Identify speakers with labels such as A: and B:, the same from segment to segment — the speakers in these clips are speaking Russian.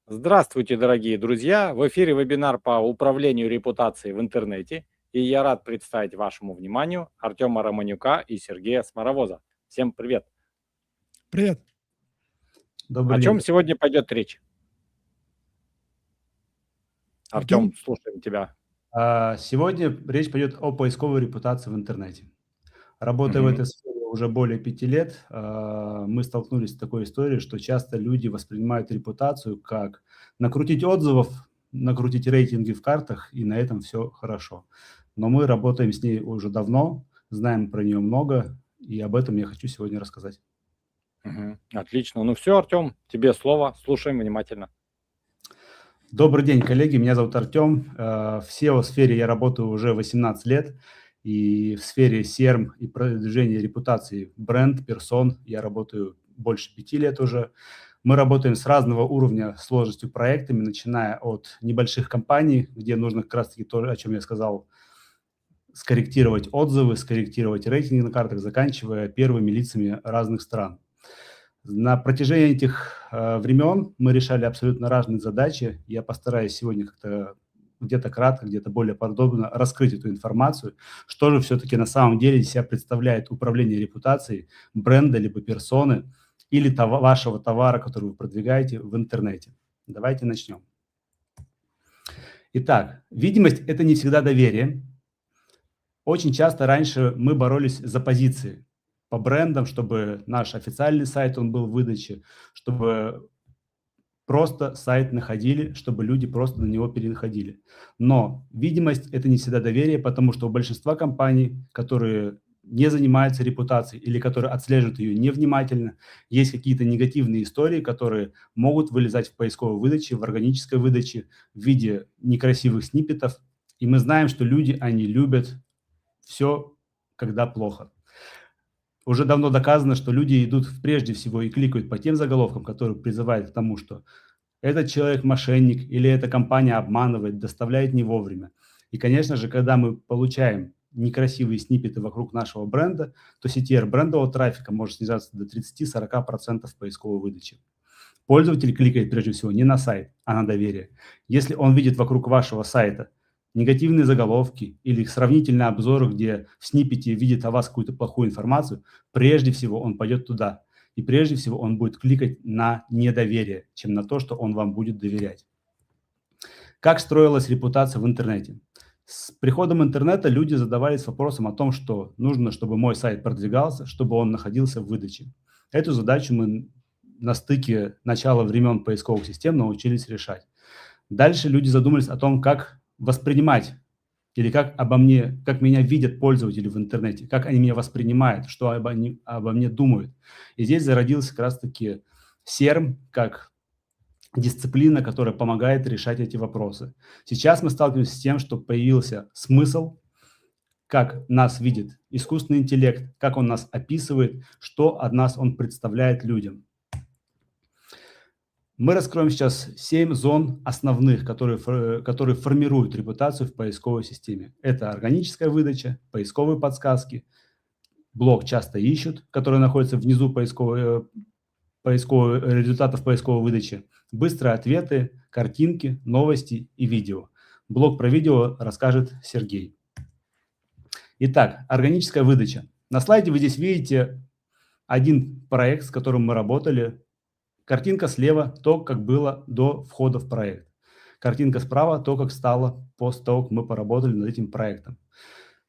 A: Здравствуйте, дорогие друзья! В эфире вебинар по управлению репутацией в интернете. И я рад представить вашему вниманию Артема Романюка и Сергея Сморовоза. Всем привет!
B: Привет.
A: О
C: Добрый
A: чем
C: день.
A: сегодня пойдет речь? Артем,
B: Артем?
A: слушаем тебя.
C: Сегодня речь пойдет о поисковой репутации в интернете. Работая в
A: Мгм.
C: этой сфере уже более 5 лет, мы столкнулись с такой историей, что часто люди воспринимают репутацию как накрутить отзывов, накрутить рейтинги в картах, и на этом все хорошо. Но мы работаем с ней уже давно, знаем про нее много, и об этом я хочу сегодня рассказать.
A: Мгм. Отлично. Ну все, Артем, тебе слово. Слушаем внимательно.
C: Добрый день, коллеги. Меня зовут Артем. В SEO-сфере я работаю уже 18 лет. И в сфере SERM и продвижения репутации бренд, персон я работаю больше 5 лет уже. Мы работаем с разного уровня сложностью проектами, начиная от небольших компаний, где нужно как раз-таки то, о чем я сказал, скорректировать отзывы, скорректировать рейтинги на картах, заканчивая первыми лицами разных стран. На протяжении этих времен мы решали абсолютно разные задачи. Я постараюсь сегодня как-то где-то кратко, где-то более подробно раскрыть эту информацию, что же все-таки на самом деле из себя представляет управление репутацией бренда либо персоны или вашего товара, который вы продвигаете в интернете. Давайте начнем. Итак, видимость – это не всегда доверие. Очень часто раньше мы боролись за позиции по брендам, чтобы наш официальный сайт он был в выдаче, чтобы просто сайт находили, чтобы люди просто на него переходили. Но видимость – это не всегда доверие, потому что у большинства компаний, которые не занимаются репутацией или которые отслеживают ее невнимательно, есть какие-то негативные истории, которые могут вылезать в поисковой выдаче, в органической выдаче в виде некрасивых сниппетов. И мы знаем, что люди, они любят все, когда плохо. Уже давно доказано, что люди идут прежде всего и кликают по тем заголовкам, которые призывают к тому, что этот человек мошенник или эта компания обманывает, доставляет не вовремя. И, конечно же, когда мы получаем некрасивые сниппеты вокруг нашего бренда, то CTR брендового трафика может снижаться до 30-40% поисковой выдачи. Пользователь кликает прежде всего не на сайт, а на доверие. Если он видит вокруг вашего сайта негативные заголовки или сравнительные обзоры, где в сниппете видит о вас какую-то плохую информацию, прежде всего он пойдет туда. И прежде всего он будет кликать на недоверие, чем на то, что он вам будет доверять. Как строилась репутация в интернете? С приходом интернета люди задавались вопросом о том, что нужно, чтобы мой сайт продвигался, чтобы он находился в выдаче. Эту задачу мы на стыке начала времен поисковых систем научились решать. Дальше люди задумались о том, как воспринимать или как меня видят пользователи в интернете, как они меня воспринимают, что обо мне думают. И здесь зародился как раз-таки SERM как дисциплина, которая помогает решать эти вопросы. Сейчас мы сталкиваемся с тем, что появился смысл, как нас видит искусственный интеллект, как он нас описывает, что от нас он представляет людям. Мы раскроем сейчас 7 зон основных, которые формируют репутацию в поисковой системе. Это органическая выдача, поисковые подсказки, блок часто ищут, который находится внизу результатов поисковой выдачи, быстрые ответы, картинки, новости и видео. Блок про видео расскажет Сергей. Итак, органическая выдача. На слайде вы здесь видите один проект, с которым мы работали. Картинка слева – то, как было до входа в проект. Картинка справа – то, как стало после того, как мы поработали над этим проектом.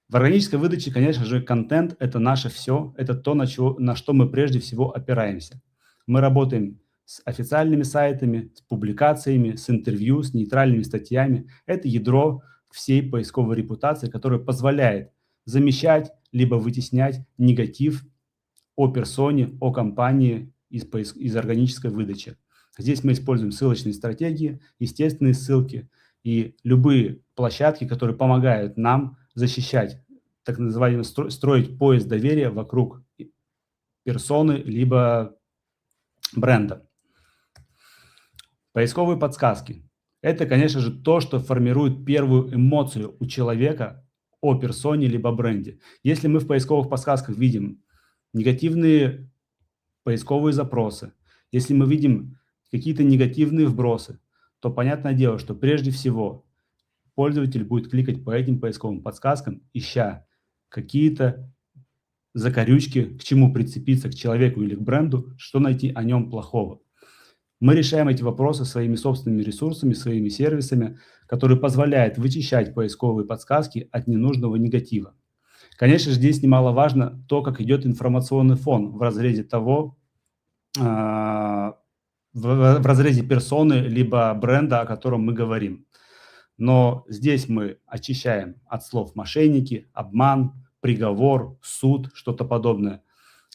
C: В органической выдаче, конечно же, контент – это наше все, это то, на что мы прежде всего опираемся. Мы работаем с официальными сайтами, с публикациями, с интервью, с нейтральными статьями. Это ядро всей поисковой репутации, которое позволяет замещать либо вытеснять негатив о персоне, о компании из органической выдачи. Здесь мы используем ссылочные стратегии, естественные ссылки и любые площадки, которые помогают нам защищать, так называемый, строить пояс доверия вокруг персоны либо бренда. Поисковые подсказки. Это, конечно же, то, что формирует первую эмоцию у человека о персоне либо бренде. Если мы в поисковых подсказках видим негативные поисковые запросы, если мы видим какие-то негативные вбросы, то понятное дело, что прежде всего пользователь будет кликать по этим поисковым подсказкам, ища какие-то закорючки, к чему прицепиться, к человеку или к бренду, что найти о нем плохого. Мы решаем эти вопросы своими собственными ресурсами, своими сервисами, которые позволяют вычищать поисковые подсказки от ненужного негатива. Конечно же, здесь немаловажно то, как идет информационный фон в разрезе того, в разрезе персоны либо бренда, о котором мы говорим. Но здесь мы очищаем от слов мошенники, обман, приговор, суд, что-то подобное.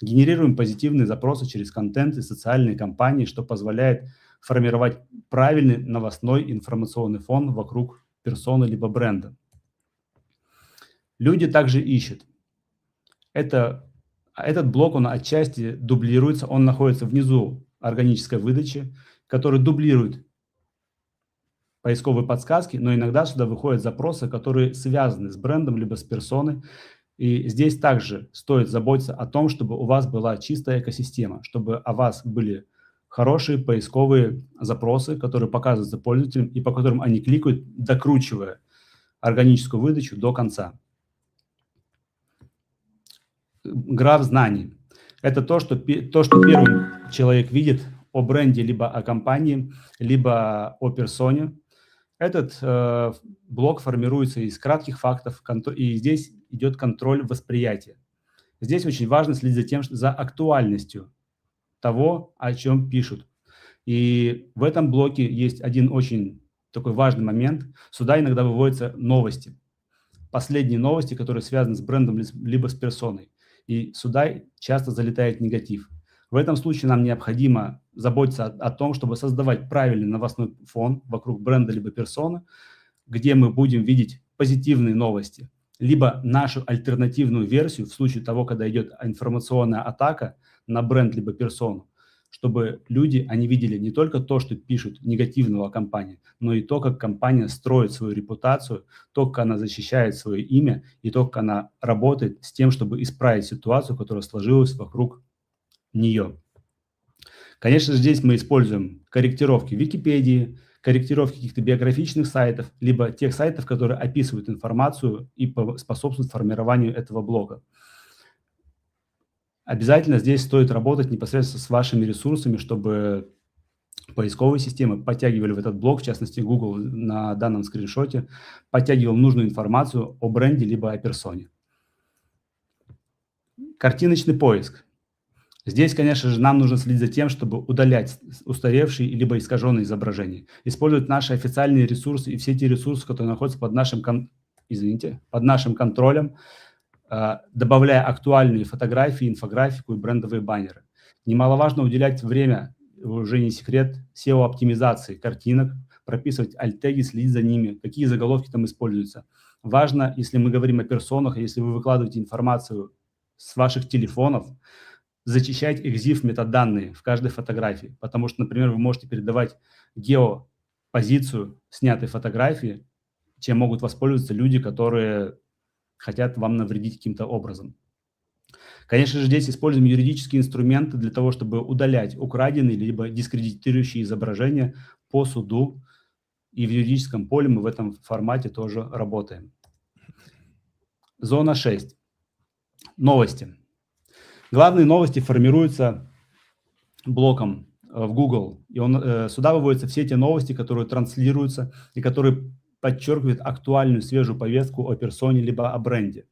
C: Генерируем позитивные запросы через контент и социальные кампании, что позволяет формировать правильный новостной информационный фон вокруг персоны либо бренда. Люди также ищут. Этот блок, он отчасти дублируется, он находится внизу органической выдачи, который дублирует поисковые подсказки, но иногда сюда выходят запросы, которые связаны с брендом либо с персоной. И здесь также стоит заботиться о том, чтобы у вас была чистая экосистема, чтобы о вас были хорошие поисковые запросы, которые показываются пользователям и по которым они кликают, докручивая органическую выдачу до конца. Граф знаний. Это то, что первым человек видит о бренде, либо о компании, либо о персоне. Этот блок формируется из кратких фактов, и здесь идет контроль восприятия. Здесь очень важно следить за актуальностью того, о чем пишут. И в этом блоке есть один очень такой важный момент. Сюда иногда выводятся новости. Последние новости, которые связаны с брендом либо с персоной. И сюда часто залетает негатив. В этом случае нам необходимо заботиться о том, чтобы создавать правильный новостной фон вокруг бренда либо персоны, где мы будем видеть позитивные новости, либо нашу альтернативную версию в случае того, когда идет информационная атака на бренд либо персону, чтобы люди, они видели не только то, что пишут негативного о компании, но и то, как компания строит свою репутацию, то, как она защищает свое имя и то, как она работает с тем, чтобы исправить ситуацию, которая сложилась вокруг нее. Конечно же, здесь мы используем корректировки Википедии, корректировки каких-то биографичных сайтов, либо тех сайтов, которые описывают информацию и способствуют формированию этого блока. Обязательно здесь стоит работать непосредственно с вашими ресурсами, чтобы поисковые системы подтягивали в этот блок, в частности Google на данном скриншоте, подтягивал нужную информацию о бренде либо о персоне. Картиночный поиск. Здесь, конечно же, нам нужно следить за тем, чтобы удалять устаревшие либо искаженные изображения. Использовать наши официальные ресурсы и все те ресурсы, которые находятся под нашим контролем, добавляя актуальные фотографии, инфографику и брендовые баннеры. Немаловажно уделять время, уже не секрет, SEO-оптимизации картинок, прописывать альт-теги, следить за ними, какие заголовки там используются. Важно, если мы говорим о персонах, если вы выкладываете информацию с ваших телефонов, зачищать EXIF метаданные в каждой фотографии, потому что, например, вы можете передавать геопозицию снятой фотографии, чем могут воспользоваться люди, которые хотят вам навредить каким-то образом. Конечно же, здесь используем юридические инструменты для того, чтобы удалять украденные либо дискредитирующие изображения по суду, и в юридическом поле мы в этом формате тоже работаем. Зона 6. Новости. Главные новости формируются блоком в Google, и сюда выводятся все те новости, которые транслируются и которые подчеркивают актуальную свежую повестку о персоне либо о бренде.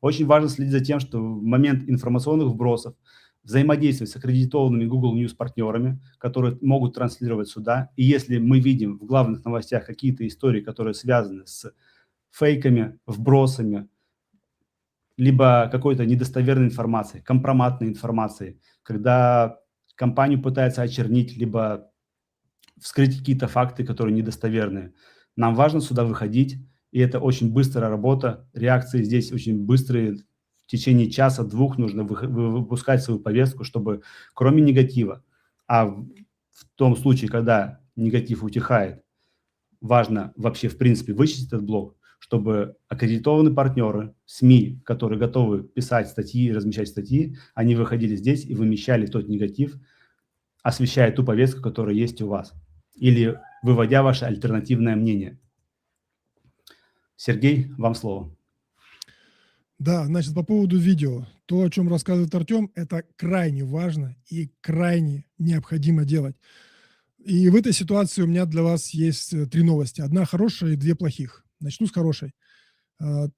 C: Очень важно следить за тем, что в момент информационных вбросов взаимодействовать с аккредитованными Google News партнерами, которые могут транслировать сюда. И если мы видим в главных новостях какие-то истории, которые связаны с фейками, вбросами, либо какой-то недостоверной информацией, компроматной информацией, когда компанию пытаются очернить, либо вскрыть какие-то факты, которые недостоверные. Нам важно сюда выходить, и это очень быстрая работа, реакции здесь очень быстрые. В течение часа-двух нужно выпускать свою повестку, чтобы кроме негатива, а в том случае, когда негатив утихает, важно вообще в принципе вычистить этот блок, чтобы аккредитованные партнеры, СМИ, которые готовы писать статьи, размещать статьи, они выходили здесь и вымещали тот негатив, освещая ту повестку, которая есть у вас. Или выводя ваше альтернативное мнение. Сергей, вам слово.
B: Да, значит, по поводу видео. То, о чем рассказывает Артем, это крайне важно и крайне необходимо делать. И в этой ситуации у меня для вас есть 3 новости. Одна хорошая и 2 плохих. Начну с хорошей.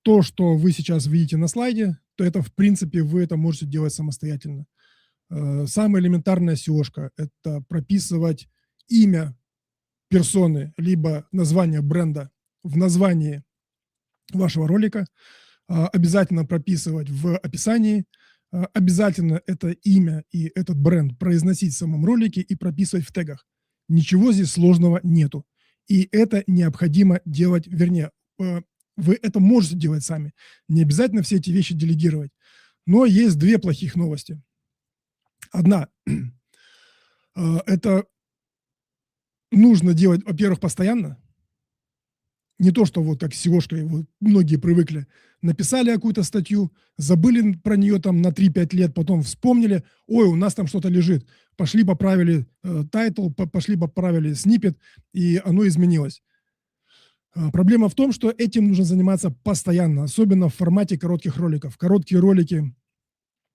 B: То, что вы сейчас видите на слайде, то это, в принципе, вы это можете делать самостоятельно. Самая элементарная SEO-шка – это прописывать имя персоны, либо название бренда в названии вашего ролика, обязательно прописывать в описании, обязательно это имя и этот бренд произносить в самом ролике и прописывать в тегах. Ничего здесь сложного нету. И это необходимо делать, вернее, вы это можете делать сами. Не обязательно все эти вещи делегировать. Но есть 2 плохих новости. Одна – это нужно делать, во-первых, постоянно. Не то, что вот как с SEO-шкой вот многие привыкли. Написали какую-то статью, забыли про нее там на 3-5 лет, потом вспомнили, ой, у нас там что-то лежит. Пошли поправили тайтл, пошли поправили сниппет, и оно изменилось. Проблема в том, что этим нужно заниматься постоянно, особенно в формате коротких роликов. Короткие ролики,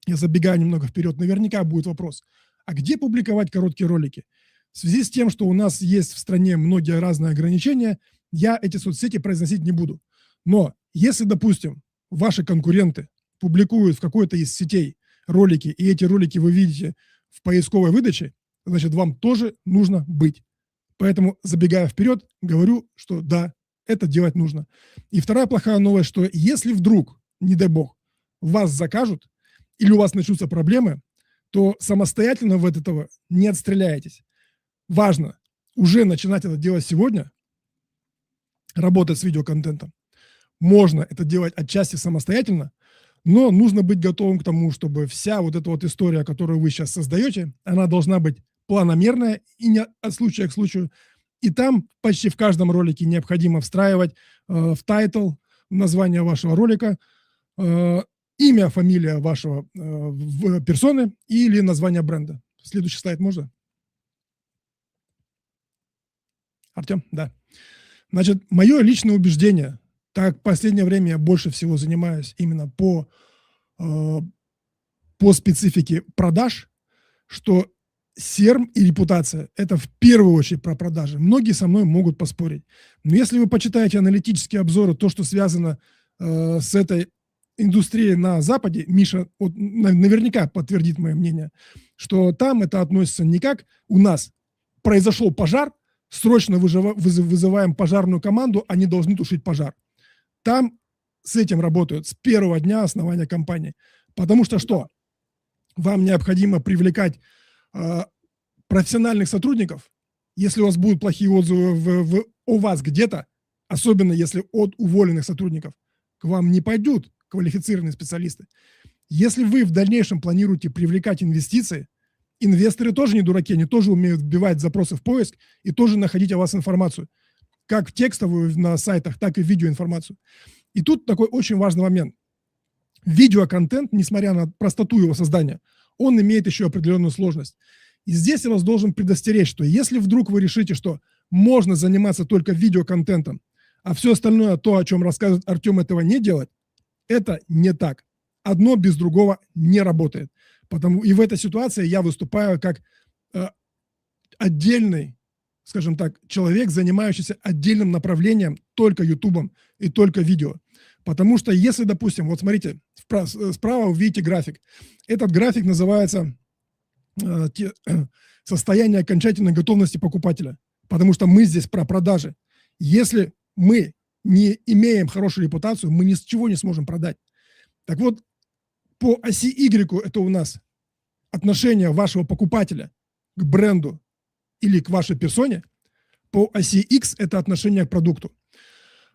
B: я забегаю немного вперед, наверняка будет вопрос, а где публиковать короткие ролики? В связи с тем, что у нас есть в стране многие разные ограничения, я эти соцсети произносить не буду. Но если, допустим, ваши конкуренты публикуют в какой-то из сетей ролики, и эти ролики вы видите в поисковой выдаче, значит, вам тоже нужно быть. Поэтому, забегая вперед, говорю, что да, это делать нужно. И вторая плохая новость, что если вдруг, не дай бог, вас закажут или у вас начнутся проблемы, то самостоятельно вы от этого не отстреляетесь. Важно уже начинать это делать сегодня, работать с видеоконтентом. Можно это делать отчасти самостоятельно, но нужно быть готовым к тому, чтобы вся вот эта вот история, которую вы сейчас создаете, она должна быть планомерная и не от случая к случаю. И там почти в каждом ролике необходимо встраивать в тайтл, название вашего ролика, имя, фамилия вашего персоны или название бренда. Следующий слайд можно? Артем? Да. Значит, мое личное убеждение, так как в последнее время я больше всего занимаюсь именно по специфике продаж, что SERM и репутация – это в первую очередь про продажи. Многие со мной могут поспорить. Но если вы почитаете аналитические обзоры, то, что связано с этой индустрией на Западе, Миша вот, наверняка подтвердит мое мнение, что там это относится не как у нас произошел пожар, срочно вызываем пожарную команду, они должны тушить пожар. Там с этим работают с первого дня основания компании. Потому что что? Вам необходимо привлекать профессиональных сотрудников. Если у вас будут плохие отзывы о вас где-то, особенно если от уволенных сотрудников, к вам не пойдут квалифицированные специалисты. Если вы в дальнейшем планируете привлекать инвестиции, инвесторы тоже не дураки, они тоже умеют вбивать запросы в поиск и тоже находить о вас информацию. Как в текстовую на сайтах, так и в видеоинформацию. И тут такой очень важный момент. Видеоконтент, несмотря на простоту его создания, он имеет еще определенную сложность. И здесь я вас должен предостеречь, что если вдруг вы решите, что можно заниматься только видеоконтентом, а все остальное, то, о чем рассказывает Артем, этого не делать, это не так. Одно без другого не работает. И в этой ситуации я выступаю как отдельный, скажем так, человек, занимающийся отдельным направлением, только Ютубом и только видео. Потому что если, допустим, вот смотрите, справа вы видите график. Этот график называется состояние окончательной готовности покупателя. Потому что мы здесь про продажи. Если мы не имеем хорошую репутацию, мы ни с чего не сможем продать. Так вот, по оси Y это у нас отношение вашего покупателя к бренду или к вашей персоне. По оси X это отношение к продукту.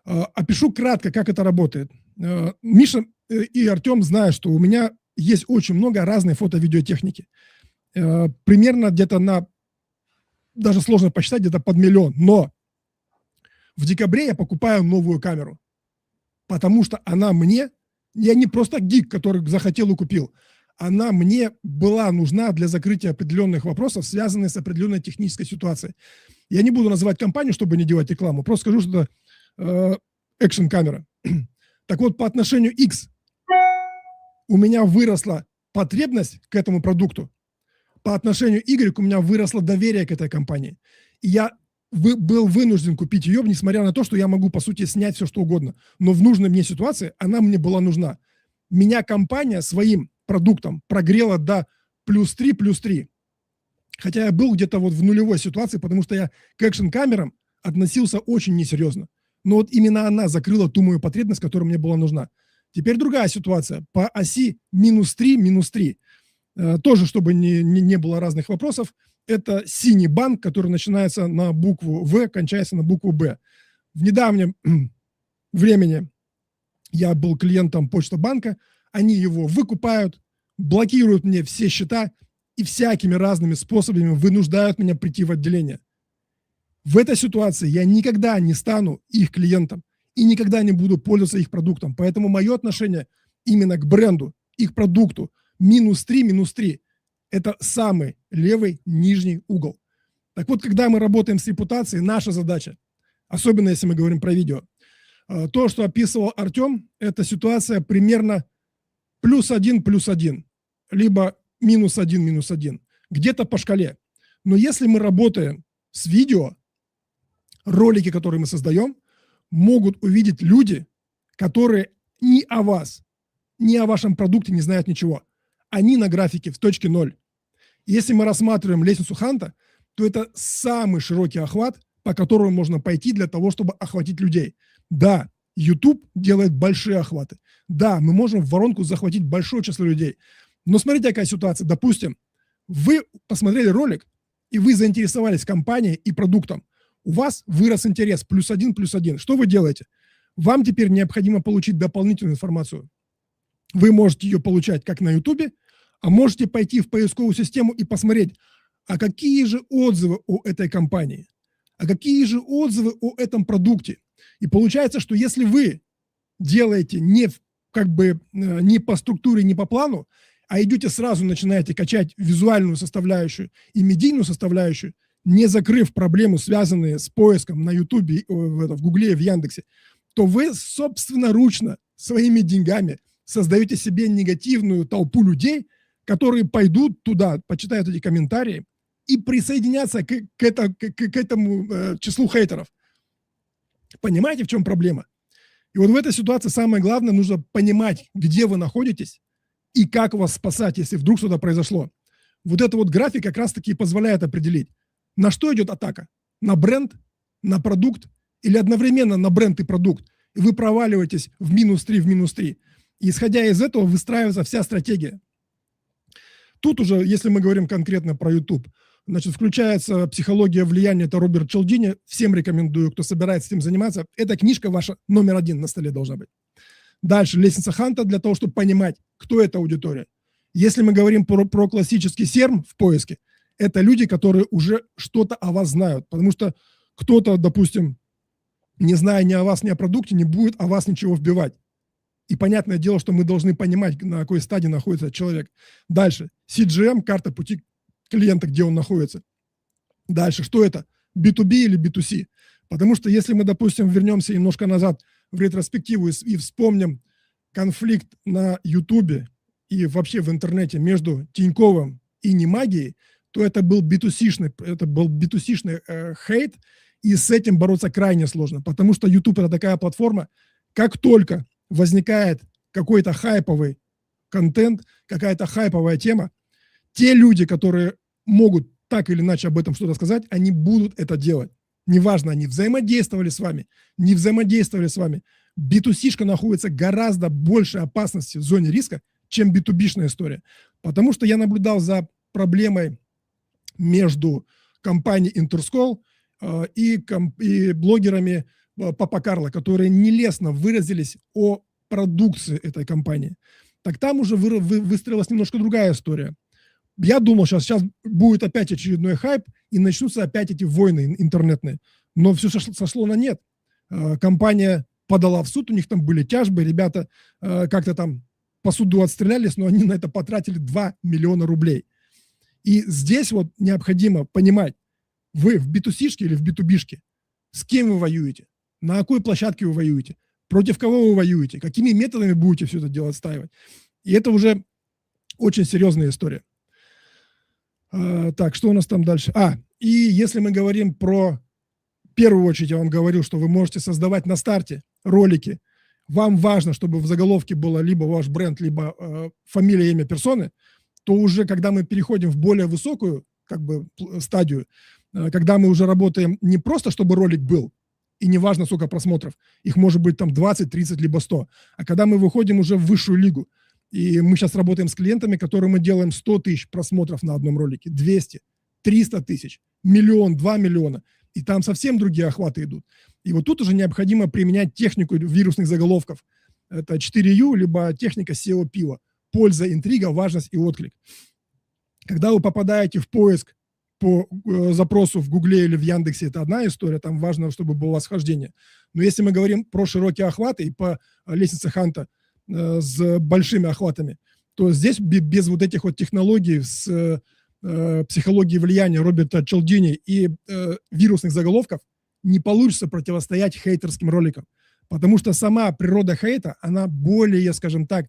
B: Опишу кратко, как это работает. Миша и Артем знают, что у меня есть очень много разной фото-видеотехники. Примерно где-то на, даже сложно посчитать, где-то под 1 000 000. Но в декабре я покупаю новую камеру, потому что она мне, я не просто гик, который захотел и купил, она мне была нужна для закрытия определенных вопросов, связанных с определенной технической ситуацией. Я не буду называть компанию, чтобы не делать рекламу, просто скажу, что это экшн-камера. Так вот, по отношению X у меня выросла потребность к этому продукту, по отношению Y у меня выросло доверие к этой компании. И я был вынужден купить ее, несмотря на то, что я могу, по сути, снять все, что угодно. Но в нужной мне ситуации она мне была нужна. Меня компания своим продуктом прогрела до +3. Хотя я был где-то вот в нулевой ситуации, потому что я к экшн-камерам относился очень несерьезно. Но вот именно она закрыла ту мою потребность, которая мне была нужна. Теперь другая ситуация. По оси -3. Тоже, чтобы не было разных вопросов, это синий банк, который начинается на букву В, кончается на букву Б. В недавнем времени я был клиентом Почта-банка, они его выкупают, блокируют мне все счета и всякими разными способами вынуждают меня прийти в отделение. В этой ситуации я никогда не стану их клиентом и никогда не буду пользоваться их продуктом. Поэтому мое отношение именно к бренду, их продукту, -3. Это самый левый нижний угол. Так вот, когда мы работаем с репутацией, наша задача, особенно если мы говорим про видео, то, что описывал Артем, это ситуация примерно +1, либо -1, где-то по шкале. Но если мы работаем с видео, ролики, которые мы создаем, могут увидеть люди, которые ни о вас, ни о вашем продукте не знают ничего. Они на графике в точке 0. Если мы рассматриваем лестницу Ханта, то это самый широкий охват, по которому можно пойти для того, чтобы охватить людей. Да, YouTube делает большие охваты. Да, мы можем в воронку захватить большое число людей. Но смотрите, какая ситуация. Допустим, вы посмотрели ролик, и вы заинтересовались компанией и продуктом. У вас вырос интерес +1. Что вы делаете? Вам теперь необходимо получить дополнительную информацию. Вы можете ее получать как на YouTube, а можете пойти в поисковую систему и посмотреть, а какие же отзывы о этой компании, а какие же отзывы о этом продукте. И получается, что если вы делаете не по структуре, не по плану, а идете сразу, начинаете качать визуальную составляющую и медийную составляющую, не закрыв проблему, связанные с поиском на YouTube, в Гугле, в Яндексе, то вы собственноручно своими деньгами создаете себе негативную толпу людей, которые пойдут туда, почитают эти комментарии и присоединятся к этому числу хейтеров. Понимаете, в чем проблема? И вот в этой ситуации самое главное, нужно понимать, где вы находитесь и как вас спасать, если вдруг что-то произошло. Вот это вот график как раз-таки позволяет определить, на что идет атака. На бренд, на продукт или одновременно на бренд и продукт. И вы проваливаетесь в -3. И исходя из этого выстраивается вся стратегия. Тут уже, если мы говорим конкретно про YouTube, значит, включается «Психология влияния», это Роберт Чалдини. Всем рекомендую, кто собирается этим заниматься. Эта книжка ваша номер 1 на столе должна быть. Дальше «Лестница Ханта» для того, чтобы понимать, кто эта аудитория. Если мы говорим про классический SERM в поиске, это люди, которые уже что-то о вас знают. Потому что кто-то, допустим, не зная ни о вас, ни о продукте, не будет о вас ничего вбивать. И понятное дело, что мы должны понимать, на какой стадии находится человек. Дальше. CGM, карта пути клиента, где он находится. Дальше. Что это? B2B или B2C? Потому что если мы, допустим, вернемся немножко назад в ретроспективу и вспомним конфликт на YouTube и вообще в интернете между Тиньковым и Немагией, то это был B2C-шный хейт, и с этим бороться крайне сложно. Потому что YouTube – это такая платформа, как только возникает какой-то хайповый контент, какая-то хайповая тема, те люди, которые могут так или иначе об этом что-то сказать, они будут это делать. Неважно, они взаимодействовали с вами, не взаимодействовали с вами. B2C-шка находится гораздо большей опасности в зоне риска, чем B2B-шная история. Потому что я наблюдал за проблемой между компанией Интерскол и блогерами Папа Карло, которые нелестно выразились о продукции этой компании. Так там уже выстроилась немножко другая история. Я думал, сейчас будет опять очередной хайп, и начнутся опять эти войны интернетные. Но все сошло на нет. Компания подала в суд, у них там были тяжбы, ребята как-то там по суду отстрелялись, но они на это потратили 2 миллиона рублей. И здесь вот необходимо понимать, Вы в B2C-шке или в B2B-шке? С кем вы воюете? На какой площадке вы воюете? Против кого вы воюете? Какими методами будете все это дело отстаивать? И это уже очень серьезная история. Так, что у нас там дальше? И если мы говорим про... В первую очередь я вам говорил, что вы можете создавать на старте ролики. Вам важно, чтобы в заголовке было либо ваш бренд, либо фамилия, имя персоны, то уже когда мы переходим в более высокую стадию, когда мы уже работаем не просто, чтобы ролик был, и не важно, сколько просмотров, их может быть там 20, 30, либо 100, а когда мы выходим уже в высшую лигу, и мы сейчас работаем с клиентами, которым мы делаем 100 тысяч просмотров на одном ролике, 200, 300 тысяч, миллион, 2 миллиона, и там совсем другие охваты идут. И вот тут уже необходимо применять технику вирусных заголовков. Это 4U, либо техника SEO-пива. Польза, интрига, важность и отклик. Когда вы попадаете в поиск по запросу в Гугле или в Яндексе, это одна история, там важно, чтобы было восхождение. Но если мы говорим про широкие охваты и по лестнице Ханта с большими охватами, то здесь без вот этих вот технологий с психологии влияния Роберта Чалдини и вирусных заголовков не получится противостоять хейтерским роликам. Потому что сама природа хейта, она более, скажем так,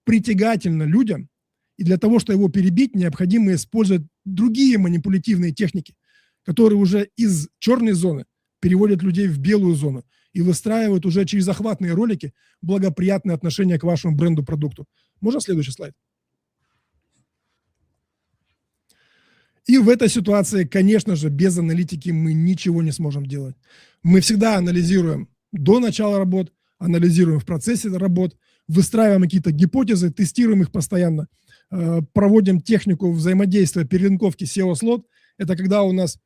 B: притягательна людям. И для того, чтобы его перебить, необходимо использовать другие манипулятивные техники, которые уже из черной зоны переводят людей в белую зону и выстраивают уже через охватные ролики благоприятные отношения к вашему бренду-продукту. Можно следующий слайд? И в этой ситуации, конечно же, без аналитики мы ничего не сможем делать. Мы всегда анализируем до начала работ, анализируем в процессе работ, выстраиваем какие-то гипотезы, тестируем их постоянно, проводим технику взаимодействия перелинковки SEO-слот. Это когда у нас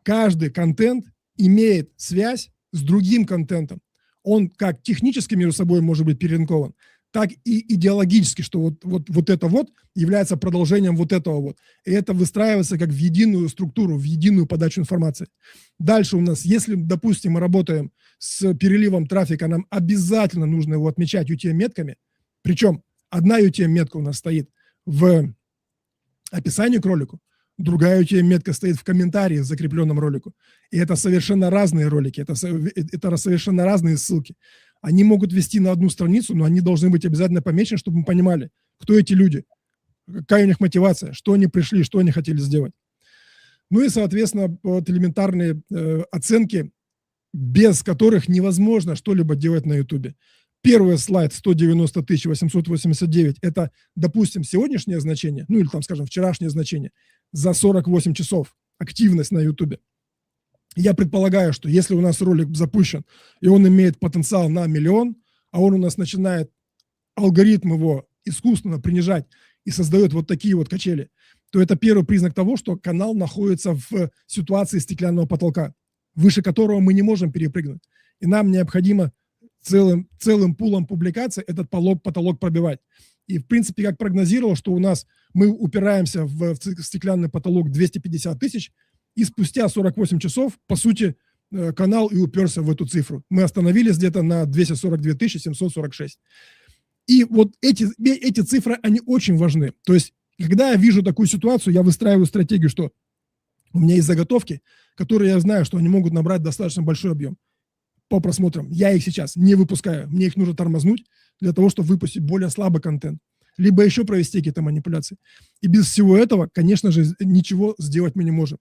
B: каждый контент имеет связь с другим контентом. Он как технически между собой может быть перелинкован, так и идеологически, что вот это вот является продолжением вот этого вот. И это выстраивается как в единую структуру, в единую подачу информации. Дальше у нас, если, допустим, мы работаем с переливом трафика, нам обязательно нужно его отмечать UTM-метками. Причем одна UTM-метка у нас стоит в описании к ролику, другая UTM-метка стоит в комментарии в закрепленном ролику. И это совершенно разные ролики, это совершенно разные ссылки. Они могут вести на одну страницу, но они должны быть обязательно помечены, чтобы мы понимали, кто эти люди, какая у них мотивация, что они пришли, что они хотели сделать. Ну и, соответственно, вот элементарные оценки, без которых невозможно что-либо делать на YouTube. Первый слайд 190 889 – это, допустим, сегодняшнее значение, ну или там, скажем, вчерашнее значение, за 48 часов активность на YouTube. Я предполагаю, что если у нас ролик запущен, и он имеет потенциал на 1 миллион, а он у нас начинает алгоритм его искусственно принижать и создает вот такие вот качели, то это первый признак того, что канал находится в ситуации стеклянного потолка, выше которого мы не можем перепрыгнуть. И нам необходимо целым пулом публикаций этот потолок пробивать. И, в принципе, как прогнозировал, что у нас мы упираемся в стеклянный потолок 250 тысяч, и спустя 48 часов, по сути, канал и уперся в эту цифру. Мы остановились где-то на 242 746. И вот эти цифры, они очень важны. То есть, когда я вижу такую ситуацию, я выстраиваю стратегию, что у меня есть заготовки, которые я знаю, что они могут набрать достаточно большой объем по просмотрам. Я их сейчас не выпускаю. Мне их нужно тормознуть для того, чтобы выпустить более слабый контент. Либо еще провести какие-то манипуляции. И без всего этого, конечно же, ничего сделать мы не можем.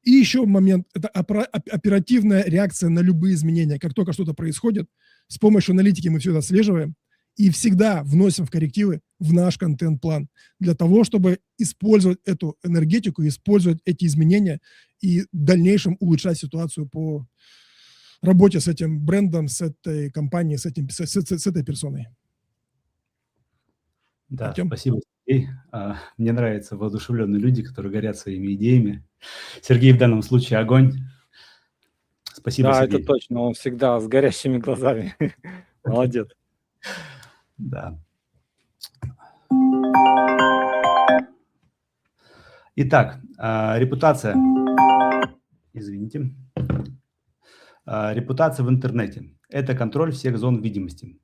B: И еще момент – это оперативная реакция на любые изменения. Как только что-то происходит, с помощью аналитики мы все это отслеживаем и всегда вносим в коррективы в наш контент-план для того, чтобы использовать эту энергетику, использовать эти изменения и в дальнейшем улучшать ситуацию по работе с этим брендом, с этой компанией, с этой персоной.
C: Да,
B: Артем?
C: спасибо, Сергей. Мне нравятся воодушевленные люди, которые горят своими идеями. Сергей в данном случае огонь. Спасибо,
A: Да,
C: Сергей.
A: это точно, он всегда с горящими глазами. Молодец.
C: Да. Итак, репутация. Извините. Репутация в интернете. Это контроль всех зон видимости.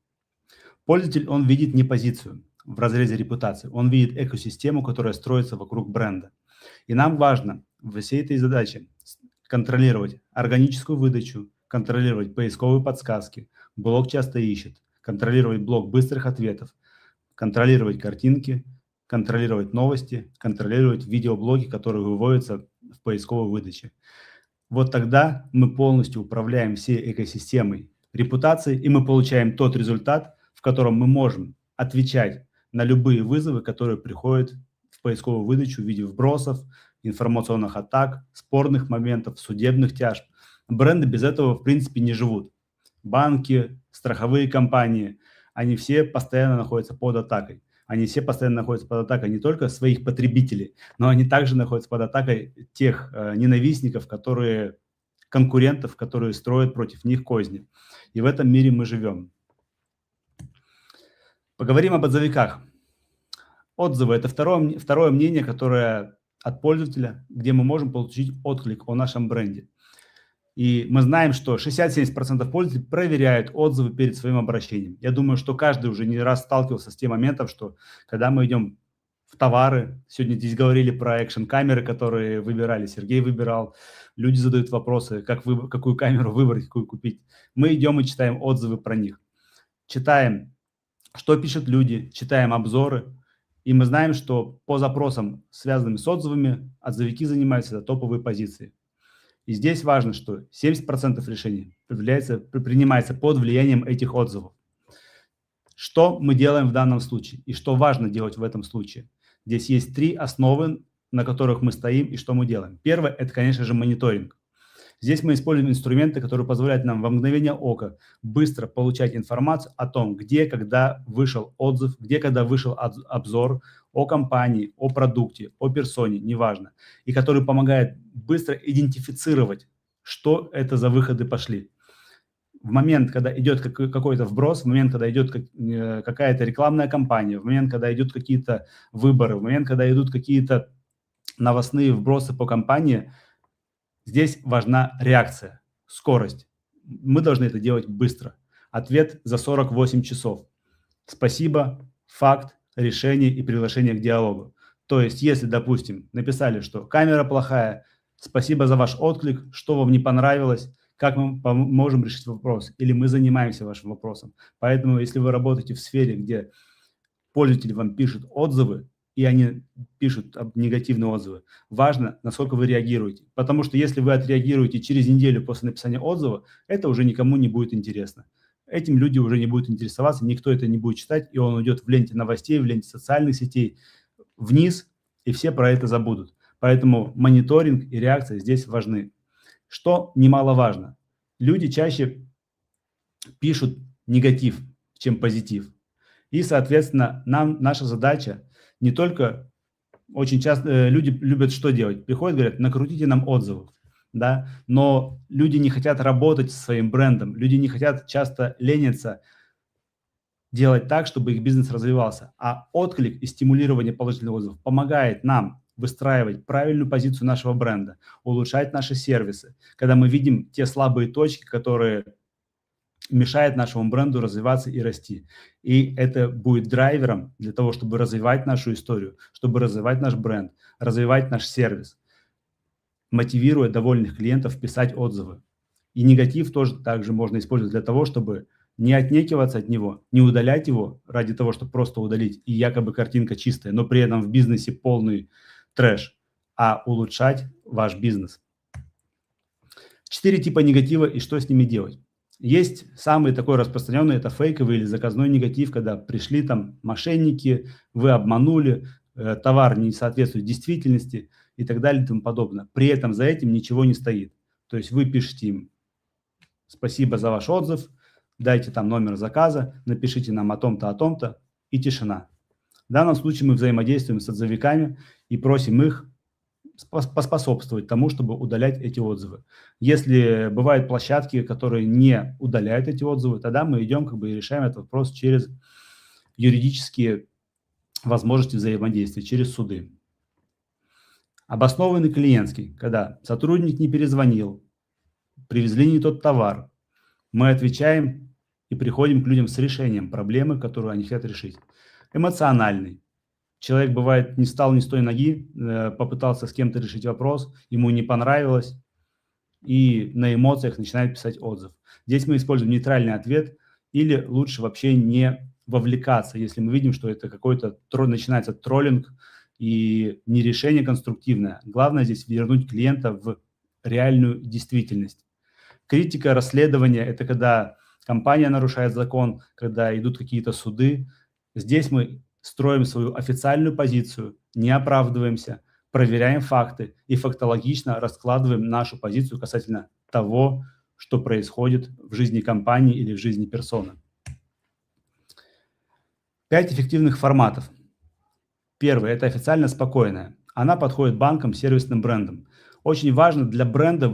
C: Пользователь, он видит не позицию в разрезе репутации, он видит экосистему, которая строится вокруг бренда. И нам важно в всей этой задаче контролировать органическую выдачу, контролировать поисковые подсказки, блог часто ищет, контролировать блок быстрых ответов, контролировать картинки, контролировать новости, контролировать видеоблоги, которые выводятся в поисковой выдаче. Вот тогда мы полностью управляем всей экосистемой репутации, и мы получаем тот результат, в котором мы можем отвечать на любые вызовы, которые приходят в поисковую выдачу в виде вбросов, информационных атак, спорных моментов, судебных тяжб. Бренды без этого, в принципе, не живут. Банки, страховые компании, они все постоянно находятся под атакой. Они все постоянно находятся под атакой не только своих потребителей, но они также находятся под атакой тех ненавистников, конкурентов, которые строят против них козни. И в этом мире мы живем. Поговорим об отзывиках. Отзывы – это второе мнение, которое от пользователя, где мы можем получить отклик о нашем бренде. И мы знаем, что 60-70% пользователей проверяют отзывы перед своим обращением. Я думаю, что каждый уже не раз сталкивался с тем моментом, что когда мы идем в товары, сегодня здесь говорили про экшн-камеры, которые выбирали, Сергей выбирал, люди задают вопросы, какую камеру выбрать, какую купить. Мы идем и читаем отзывы про них. Читаем, что пишут люди, читаем обзоры. И мы знаем, что по запросам, связанным с отзывами, отзывики занимаются топовые позиции. И здесь важно, что 70% решений принимается под влиянием этих отзывов. Что мы делаем в данном случае и что важно делать в этом случае? Здесь есть 3 основы, на которых мы стоим и что мы делаем. Первое – это, конечно же, мониторинг. Здесь мы используем инструменты, которые позволяют нам во мгновение ока быстро получать информацию о том, где, когда вышел отзыв, где, когда вышел обзор о компании, о продукте, о персоне, неважно, и который помогает быстро идентифицировать, что это за выходы пошли. В момент, когда идет какой-то вброс, в момент, когда идет какая-то рекламная кампания, в момент, когда идут какие-то выборы, в момент, когда идут какие-то новостные вбросы по компании, здесь важна реакция, скорость. Мы должны это делать быстро. Ответ за 48 часов. Спасибо, факт, решение и приглашение к диалогу. То есть, если, допустим, написали, что камера плохая, спасибо за ваш отклик, что вам не понравилось, как мы можем решить вопрос, или мы занимаемся вашим вопросом. Поэтому, если вы работаете в сфере, где пользователи вам пишут отзывы, и они пишут негативные отзывы, важно, насколько вы реагируете. Потому что если вы отреагируете через неделю после написания отзыва, это уже никому не будет интересно. Этим люди уже не будут интересоваться, никто это не будет читать, и он уйдет в ленте новостей, в ленте социальных сетей вниз, и все про это забудут. Поэтому мониторинг и реакция здесь важны. Что немаловажно, люди чаще пишут негатив, чем позитив. И, соответственно, наша задача не только, очень часто люди любят что делать? Приходят, говорят, накрутите нам отзывов, да, но люди не хотят работать со своим брендом, люди не хотят часто лениться делать так, чтобы их бизнес развивался. А отклик и стимулирование положительных отзывов помогает нам выстраивать правильную позицию нашего бренда, улучшать наши сервисы, когда мы видим те слабые точки, которые мешает нашему бренду развиваться и расти. И это будет драйвером для того, чтобы развивать нашу историю, чтобы развивать наш бренд, развивать наш сервис, мотивируя довольных клиентов писать отзывы. И негатив тоже также можно использовать для того, чтобы не отнекиваться от него, не удалять его ради того, чтобы просто удалить, и якобы картинка чистая, но при этом в бизнесе полный трэш, а улучшать ваш бизнес. 4 типа негатива и что с ними делать. Есть самый такой распространенный, это фейковый или заказной негатив, когда пришли там мошенники, вы обманули, товар не соответствует действительности и так далее и тому подобное. При этом за этим ничего не стоит. То есть вы пишете им спасибо за ваш отзыв, дайте там номер заказа, напишите нам о том-то и тишина. В данном случае мы взаимодействуем с отзывиками и просим их поспособствовать тому, чтобы удалять эти отзывы. Если бывают площадки, которые не удаляют эти отзывы, тогда мы идем и решаем этот вопрос через юридические возможности взаимодействия, через суды. Обоснованный клиентский, когда сотрудник не перезвонил, привезли не тот товар, мы отвечаем и приходим к людям с решением проблемы, которую они хотят решить. Эмоциональный. Человек, бывает, не встал ни с той ноги, попытался с кем-то решить вопрос, ему не понравилось, и на эмоциях начинает писать отзыв. Здесь мы используем нейтральный ответ или лучше вообще не вовлекаться, если мы видим, что это какой-то начинается троллинг и не решение конструктивное. Главное здесь вернуть клиента в реальную действительность. Критика, расследование – это когда компания нарушает закон, когда идут какие-то суды. Здесь мы строим свою официальную позицию, не оправдываемся, проверяем факты и фактологично раскладываем нашу позицию касательно того, что происходит в жизни компании или в жизни персоны. 5 эффективных форматов. Первый – это официально спокойная. Она подходит банкам, сервисным брендам. Очень важно для бренда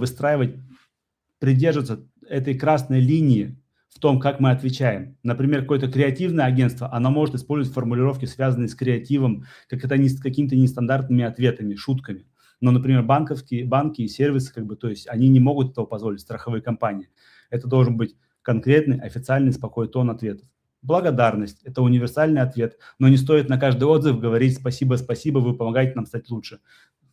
C: придерживаться этой красной линии в том, как мы отвечаем. Например, какое-то креативное агентство, оно может использовать формулировки, связанные с креативом, какими-то нестандартными ответами, шутками. Но, например, банки и сервисы, то есть они не могут этого позволить, страховые компании. Это должен быть конкретный, официальный, спокойный тон ответов. Благодарность – это универсальный ответ, но не стоит на каждый отзыв говорить «спасибо, спасибо, вы помогаете нам стать лучше».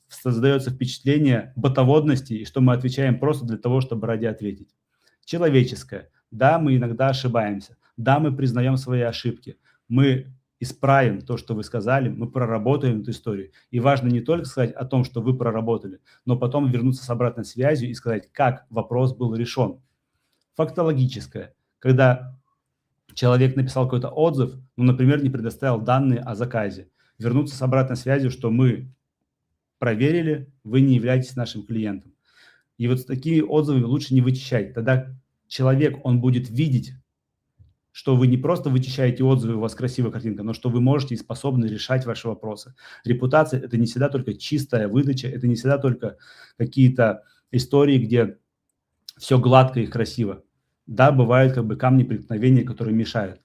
C: Создается впечатление ботоводности, и что мы отвечаем просто для того, чтобы ради ответить. Человеческое. Да, мы иногда ошибаемся. Да, мы признаем свои ошибки. Мы исправим то, что вы сказали, мы проработаем эту историю. И важно не только сказать о том, что вы проработали, но потом вернуться с обратной связью и сказать, как вопрос был решен. Фактологическое. Когда человек написал какой-то отзыв, например, не предоставил данные о заказе. Вернуться с обратной связью, что мы проверили, вы не являетесь нашим клиентом. И вот такие отзывы лучше не вычищать. Тогда человек, он будет видеть, что вы не просто вычищаете отзывы, у вас красивая картинка, но что вы можете и способны решать ваши вопросы. Репутация – это не всегда только чистая выдача, это не всегда только какие-то истории, где все гладко и красиво. Да, бывают камни преткновения, которые мешают.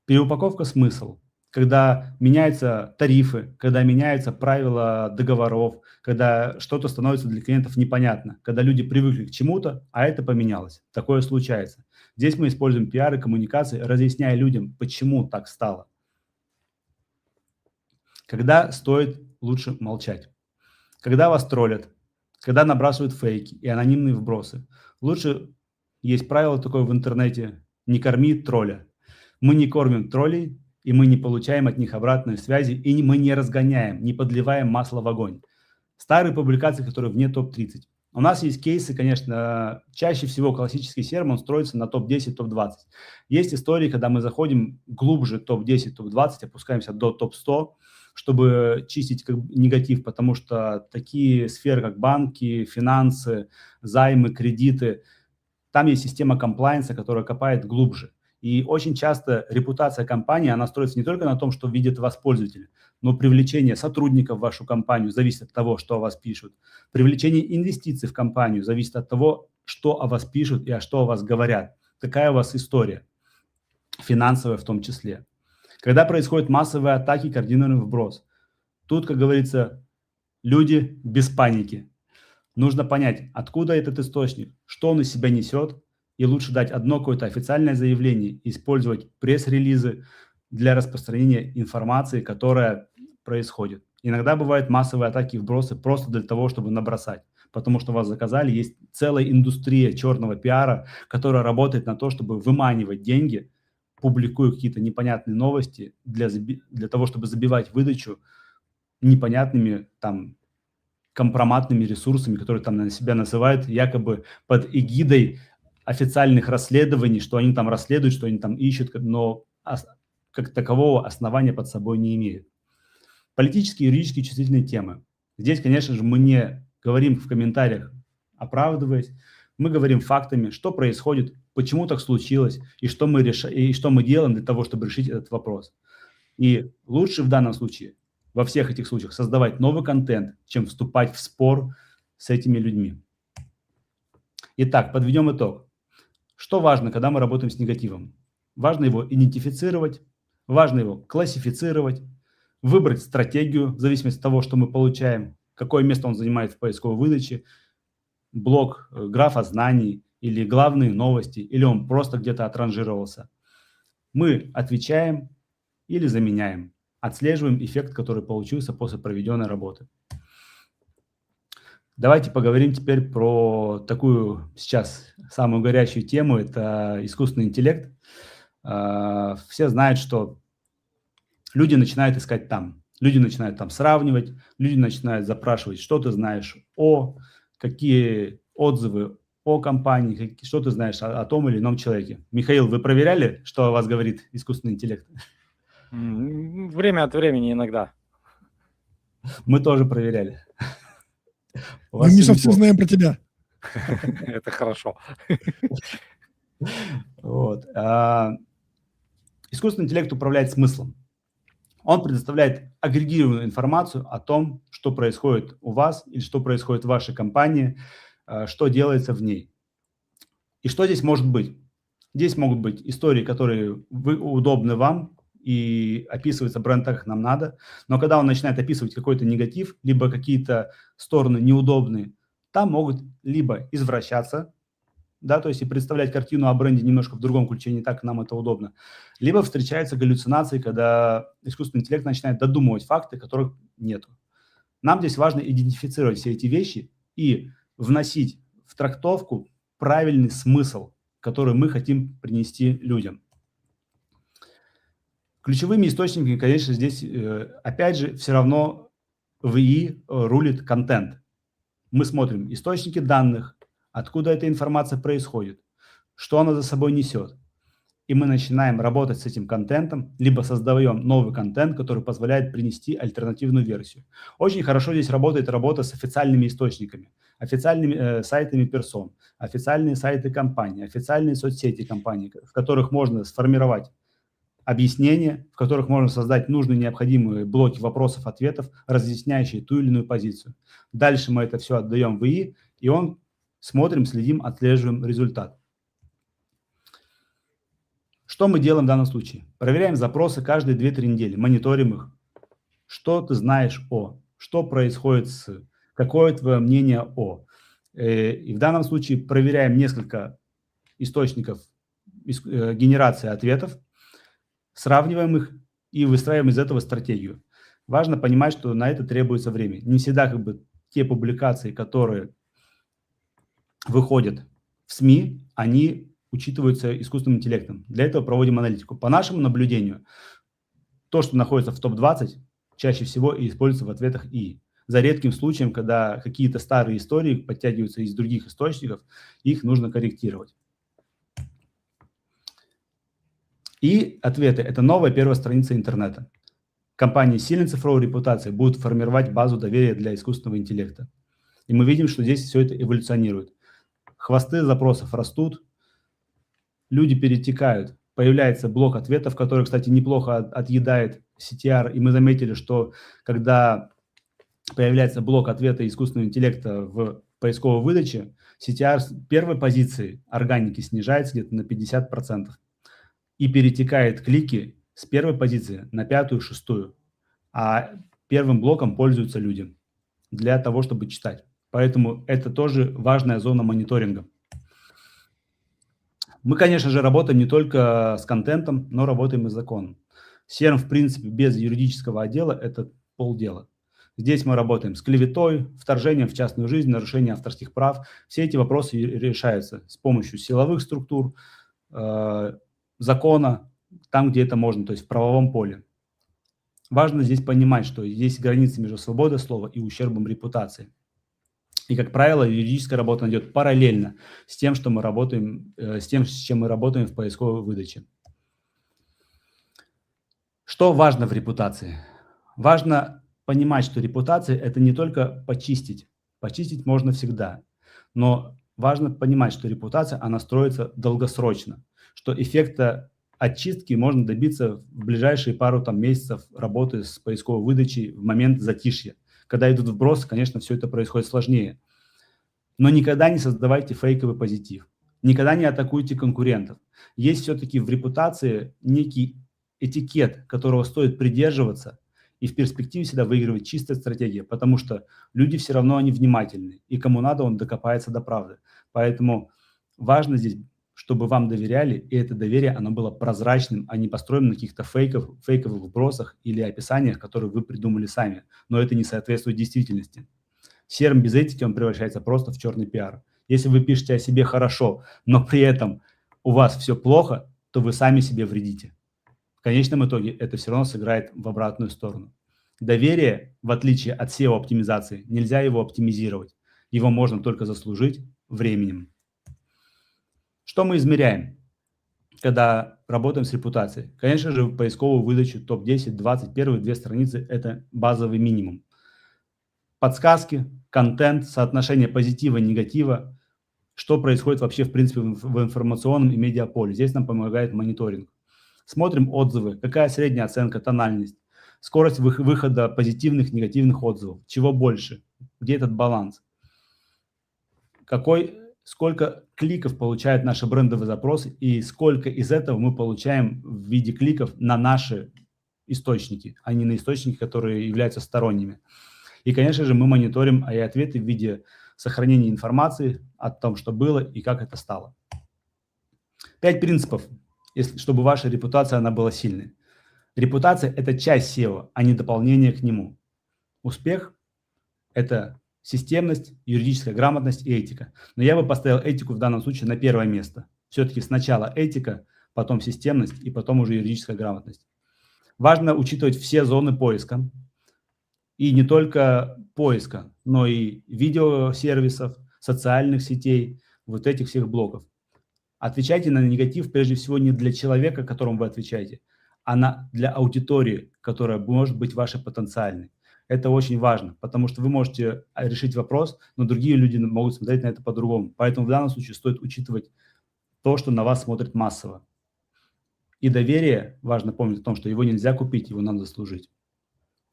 C: Переупаковка смысл. Когда меняются тарифы, когда меняются правила договоров, когда что-то становится для клиентов непонятно, когда люди привыкли к чему-то, а это поменялось. Такое случается. Здесь мы используем пиар и коммуникации, разъясняя людям, почему так стало. Когда стоит лучше молчать. Когда вас троллят, когда набрасывают фейки и анонимные вбросы. Лучше, есть правило такое в интернете, не корми тролля. Мы не кормим троллей, и мы не получаем от них обратной связи, и мы не разгоняем, не подливаем масло в огонь. Старые публикации, которые вне топ-30. У нас есть кейсы, конечно, чаще всего классический SERM, он строится на топ-10, топ-20. Есть истории, когда мы заходим глубже топ-10, топ-20, опускаемся до топ-100, чтобы чистить негатив, потому что такие сферы, как банки, финансы, займы, кредиты, там есть система комплайенса, которая копает глубже. И очень часто репутация компании, она строится не только на том, что видят вас пользователи, но привлечение сотрудников в вашу компанию зависит от того, что о вас пишут. Привлечение инвестиций в компанию зависит от того, что о вас пишут и что о вас говорят. Какая у вас история, финансовая в том числе. Когда происходят массовые атаки, координированный вброс. Тут, как говорится, люди без паники. Нужно понять, откуда этот источник, что он из себя несет, и лучше дать одно какое-то официальное заявление, использовать пресс-релизы для распространения информации, которая происходит. Иногда бывают массовые атаки и вбросы просто для того, чтобы набросать, потому что вас заказали. Есть целая индустрия черного пиара, которая работает на то, чтобы выманивать деньги, публикуя какие-то непонятные новости для того, чтобы забивать выдачу непонятными компроматными ресурсами, которые на себя называют якобы под эгидой официальных расследований, что они там расследуют, что они там ищут, но как такового основания под собой не имеют. Политические и юридические чувствительные темы. Здесь, конечно же, мы не говорим в комментариях, оправдываясь, мы говорим фактами, что происходит, почему так случилось, и что мы делаем для того, чтобы решить этот вопрос. И лучше в данном случае, во всех этих случаях, создавать новый контент, чем вступать в спор с этими людьми. Итак, подведем итог. Что важно, когда мы работаем с негативом? Важно его идентифицировать, важно его классифицировать, выбрать стратегию в зависимости от того, что мы получаем, какое место он занимает в поисковой выдаче, блок графа знаний или главные новости, или он просто где-то отранжировался. Мы отвечаем или заменяем, отслеживаем эффект, который получился после проведенной работы. Давайте поговорим теперь про такую сейчас самую горячую тему – это искусственный интеллект. Все знают, что люди начинают искать там, люди начинают там сравнивать, люди начинают запрашивать, что ты знаешь какие отзывы о компании, что ты знаешь о том или ином человеке. Михаил, вы проверяли, что о вас говорит искусственный интеллект?
A: Время от времени иногда.
C: Мы тоже проверяли. У
B: Мы,
C: вас
B: Миша,
C: всё
B: все
C: неплохо.
B: знаем про тебя.
A: Это хорошо.
C: Вот. Искусственный интеллект управляет смыслом. Он предоставляет агрегированную информацию о том, что происходит у вас или что происходит в вашей компании, что делается в ней. И что здесь может быть? Здесь могут быть истории, которые удобны вам и описывается бренд так, как нам надо. Но когда он начинает описывать какой-то негатив, либо какие-то стороны неудобные, там могут либо извращаться, да, то есть и представлять картину о бренде немножко в другом ключе, не так, как нам это удобно. Либо встречаются галлюцинации, когда искусственный интеллект начинает додумывать факты, которых нету. Нам здесь важно идентифицировать все эти вещи и вносить в трактовку правильный смысл, который мы хотим принести людям. Ключевыми источниками, конечно, здесь, опять же, все равно в ИИ рулит контент. Мы смотрим источники данных, откуда эта информация происходит, что она за собой несет. И мы начинаем работать с этим контентом, либо создаем новый контент, который позволяет принести альтернативную версию. Очень хорошо здесь работает работа с официальными источниками, официальными сайтами персон, официальные сайты компаний, официальные соцсети компаний, в которых можно сформировать объяснения, в которых можно создать нужные необходимые блоки вопросов-ответов, разъясняющие ту или иную позицию. Дальше мы это все отдаем в ИИ, и он смотрим, следим, отслеживаем результат. Что мы делаем в данном случае? Проверяем запросы каждые 2-3 недели, мониторим их. Что ты знаешь что происходит какое твое мнение И в данном случае проверяем несколько источников генерации ответов, сравниваем их и выстраиваем из этого стратегию. Важно понимать, что на это требуется время. Не всегда те публикации, которые выходят в СМИ, они учитываются искусственным интеллектом. Для этого проводим аналитику. По нашему наблюдению, то, что находится в топ-20, чаще всего и используется в ответах ИИ. За редким случаем, когда какие-то старые истории подтягиваются из других источников, их нужно корректировать. И ответы – это новая первая страница интернета. Компании с сильной цифровой репутацией будут формировать базу доверия для искусственного интеллекта. И мы видим, что здесь все это эволюционирует. Хвосты запросов растут, люди перетекают, появляется блок ответов, который, кстати, неплохо отъедает CTR. И мы заметили, что когда появляется блок ответа искусственного интеллекта в поисковой выдаче, CTR с первой позиции органики снижается где-то на 50%. И перетекает клики с первой позиции на 5-ю, 6-ю. А первым блоком пользуются люди для того, чтобы читать. Поэтому это тоже важная зона мониторинга. Мы, конечно же, работаем не только с контентом, но работаем и с законом. SERM, в принципе, без юридического отдела – это полдела. Здесь мы работаем с клеветой, вторжением в частную жизнь, нарушением авторских прав. Все эти вопросы решаются с помощью силовых структур, закона, там, где это можно, то есть в правовом поле. Важно здесь понимать, что есть границы между свободой слова и ущербом репутации. И, как правило, юридическая работа идет параллельно с тем, что мы работаем, с чем мы работаем в поисковой выдаче. Что важно в репутации? Важно понимать, что репутация – это не только почистить. Почистить можно всегда. Но важно понимать, что репутация, она строится долгосрочно. Что эффекта очистки можно добиться в ближайшие пару месяцев работы с поисковой выдачей в момент затишья. Когда идут вбросы, конечно, все это происходит сложнее. Но никогда не создавайте фейковый позитив. Никогда не атакуйте конкурентов. Есть все-таки в репутации некий этикет, которого стоит придерживаться, и в перспективе всегда выигрывает чистая стратегия, потому что люди все равно они внимательны, и кому надо, он докопается до правды. Поэтому важно здесь, чтобы вам доверяли, и это доверие, оно было прозрачным, а не построено на каких-то фейковых вбросах или описаниях, которые вы придумали сами, но это не соответствует действительности. SERM без этики, он превращается просто в черный пиар. Если вы пишете о себе хорошо, но при этом у вас все плохо, то вы сами себе вредите. В конечном итоге это все равно сыграет в обратную сторону. Доверие, в отличие от SEO-оптимизации, нельзя его оптимизировать. Его можно только заслужить временем. Что мы измеряем, когда работаем с репутацией? Конечно же, поисковую выдачу топ-10, 20, первые 2 страницы – это базовый минимум. Подсказки, контент, соотношение позитива и негатива, что происходит вообще, в принципе, в информационном и медиаполе. Здесь нам помогает мониторинг. Смотрим отзывы, какая средняя оценка, тональность, скорость выхода позитивных, негативных отзывов, чего больше, где этот баланс, сколько кликов получают наши брендовые запросы и сколько из этого мы получаем в виде кликов на наши источники, а не на источники, которые являются сторонними. И, конечно же, мы мониторим и ответы в виде сохранения информации о том, что было и как это стало. 5 принципов, чтобы ваша репутация она была сильной. Репутация – это часть SEO, а не дополнение к нему. Успех – это системность, юридическая грамотность и этика. Но я бы поставил этику в данном случае на первое место. Все-таки сначала этика, потом системность и потом уже юридическая грамотность. Важно учитывать все зоны поиска. И не только поиска, но и видеосервисов, социальных сетей, вот этих всех блоков. Отвечайте на негатив прежде всего не для человека, которому вы отвечаете, а для аудитории, которая может быть вашей потенциальной. Это очень важно, потому что вы можете решить вопрос, но другие люди могут смотреть на это по-другому. Поэтому в данном случае стоит учитывать то, что на вас смотрит массово. И доверие, важно помнить о том, что его нельзя купить, его надо заслужить.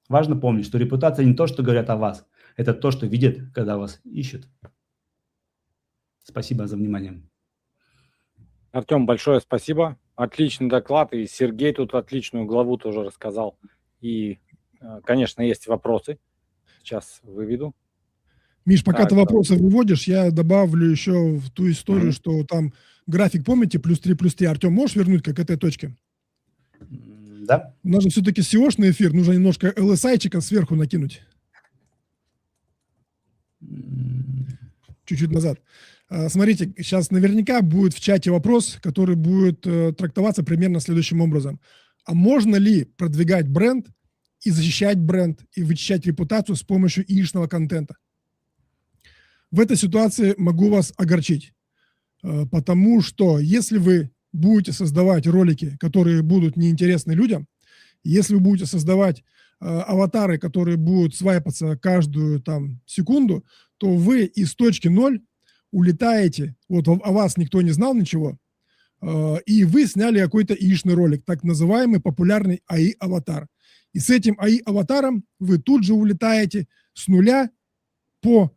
C: Важно помнить, что репутация не то, что говорят о вас, это то, что видят, когда вас ищут. Спасибо за внимание.
A: Артем, большое спасибо. Отличный доклад, и Сергей тут отличную главу тоже рассказал. И, конечно, есть вопросы. Сейчас выведу.
B: Миш, пока ты вопросы выводишь, я добавлю еще в ту историю, что там график, помните, +3, +3. Артем, можешь вернуть к этой точке?
C: Да.
B: У нас же все-таки SEO-шный эфир, нужно немножко LSI-чика сверху накинуть. Чуть-чуть назад. Смотрите, сейчас наверняка будет в чате вопрос, который будет трактоваться примерно следующим образом. А можно ли продвигать бренд и защищать бренд, и вычищать репутацию с помощью яичного контента? В этой ситуации могу вас огорчить, потому что если вы будете создавать ролики, которые будут неинтересны людям, если вы будете создавать аватары, которые будут свайпаться каждую там секунду, то вы из точки 0 улетаете, вот о вас никто не знал ничего, и вы сняли какой-то яичный ролик, так называемый популярный АИ-аватар. И с этим АИ-аватаром вы тут же улетаете с нуля по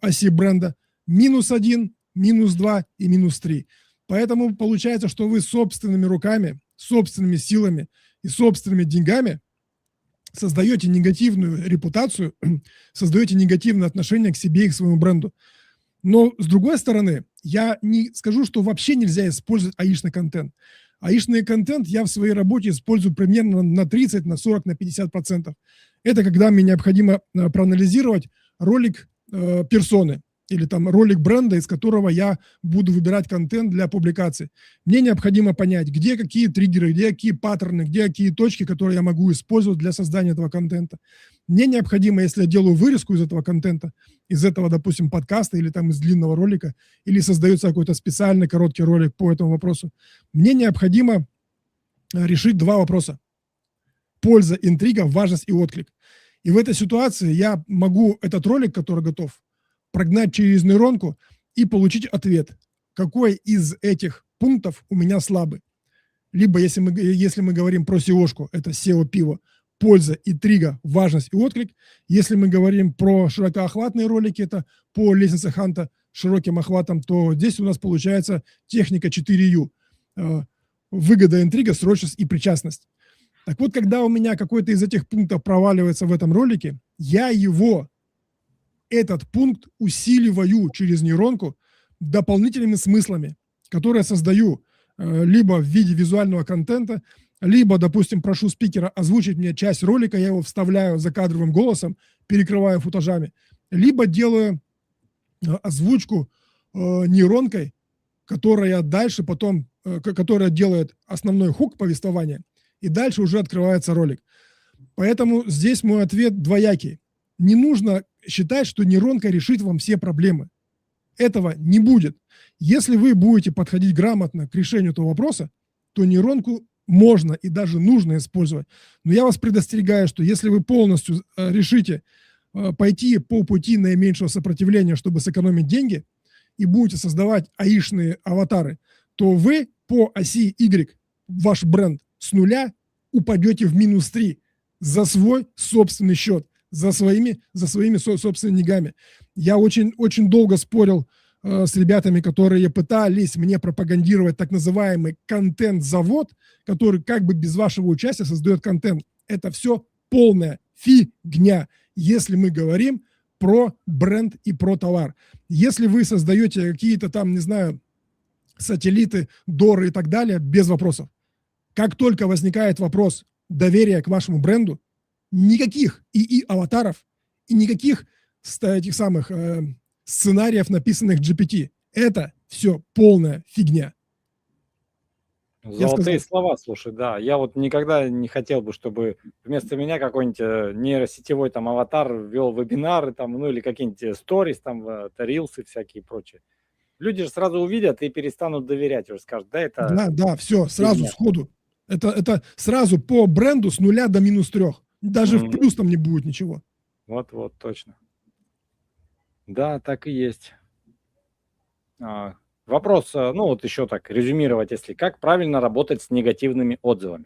B: оси бренда -1, -2 и -3. Поэтому получается, что вы собственными руками, собственными силами и собственными деньгами создаете негативную репутацию, создаете негативное отношение к себе и к своему бренду. Но, с другой стороны, я не скажу, что вообще нельзя использовать аишный контент. Аишный контент я в своей работе использую примерно на 30, на 40, на 50%. Это когда мне необходимо проанализировать ролик персоны или там ролик бренда, из которого я буду выбирать контент для публикации. Мне необходимо понять, где какие триггеры, где какие паттерны, где какие точки, которые я могу использовать для создания этого контента. Мне необходимо, если я делаю вырезку из этого контента, из этого, допустим, подкаста или там из длинного ролика, или создается какой-то специальный короткий ролик по этому вопросу, мне необходимо решить 2 вопроса. Польза, интрига, важность и отклик. И в этой ситуации я могу этот ролик, который готов, прогнать через нейронку и получить ответ, какой из этих пунктов у меня слабый. Либо, если мы говорим про SEO-шку, это SEO-пиво, польза, интрига, важность и отклик. Если мы говорим про широкоохватные ролики, это по лестнице Ханта широким охватом, то здесь у нас получается техника 4U. Выгода, интрига, срочность и причастность. Так вот, когда у меня какой-то из этих пунктов проваливается в этом ролике, я этот пункт усиливаю через нейронку дополнительными смыслами, которые создаю либо в виде визуального контента, либо, допустим, прошу спикера озвучить мне часть ролика, я его вставляю закадровым голосом, перекрываю футажами, либо делаю озвучку нейронкой, которая дальше потом, которая делает основной хук повествования, и дальше уже открывается ролик. Поэтому здесь мой ответ двоякий. Не нужно считать, что нейронка решит вам все проблемы. Этого не будет. Если вы будете подходить грамотно к решению этого вопроса, то нейронку можно и даже нужно использовать. Но я вас предостерегаю, что если вы полностью решите пойти по пути наименьшего сопротивления, чтобы сэкономить деньги, и будете создавать аишные аватары, то вы по оси Y, ваш бренд, с нуля упадете в -3 за свой собственный счет, за своими собственными деньгами. Я очень долго спорил с ребятами, которые пытались мне пропагандировать так называемый контент-завод, который как бы без вашего участия создает контент. Это все полная фигня, если мы говорим про бренд и про товар. Если вы создаете какие-то там, не знаю, сателлиты, доры и так далее, без вопросов. Как только возникает вопрос доверия к вашему бренду, никаких ИИ-аватаров и никаких этих самых сценариев, написанных GPT. Это все полная фигня.
A: Золотые слова, слушай, да. Я вот никогда не хотел бы, чтобы вместо меня какой-нибудь нейросетевой там аватар вел вебинары там, ну или какие-нибудь сторис там, рилсы всякие и прочее. Люди же сразу увидят и перестанут доверять, уже скажут, да, это...
B: Да, все, сразу сходу. Это сразу по бренду с 0 до -3. Даже в плюс там не будет ничего.
A: Вот, точно. Да, так и есть. Вопрос, ну вот еще так, резюмировать, если как правильно работать с негативными отзывами?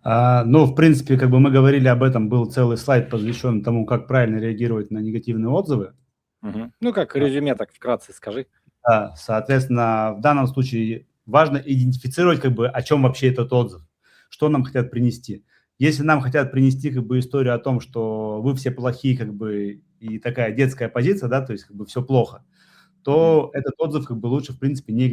C: Ну, в принципе, как бы мы говорили об этом, был целый слайд, посвящен тому, как правильно реагировать на негативные отзывы.
A: Ну, как резюме, так вкратце скажи.
C: Да, соответственно, в данном случае важно идентифицировать, как бы, о чем вообще этот отзыв, что нам хотят принести. Если нам хотят принести, как бы, историю о том, что вы все плохие, как бы, и такая детская позиция, да, то есть, как бы, все плохо, то этот отзыв, как бы, лучше, в принципе, не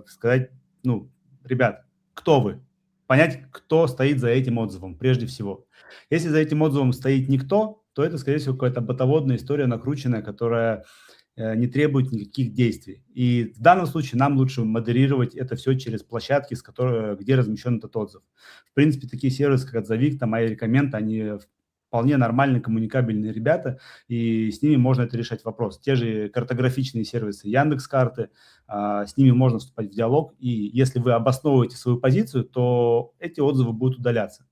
C: сказать, ну, ребят, кто вы? Понять, кто стоит за этим отзывом, прежде всего. Если за этим отзывом стоит никто, то это, скорее всего, какая-то ботоводная история накрученная, которая не требует никаких действий. И в данном случае нам лучше модерировать это все через площадки, где размещен этот отзыв. В принципе, такие сервисы, как «Отзовик», там, «Рекоменд», они вполне нормальные, коммуникабельные ребята, и с ними можно это решать вопрос. Те же картографичные сервисы Яндекс карты, с ними можно вступать в диалог, и если вы обосновываете свою позицию, то эти отзывы будут удаляться.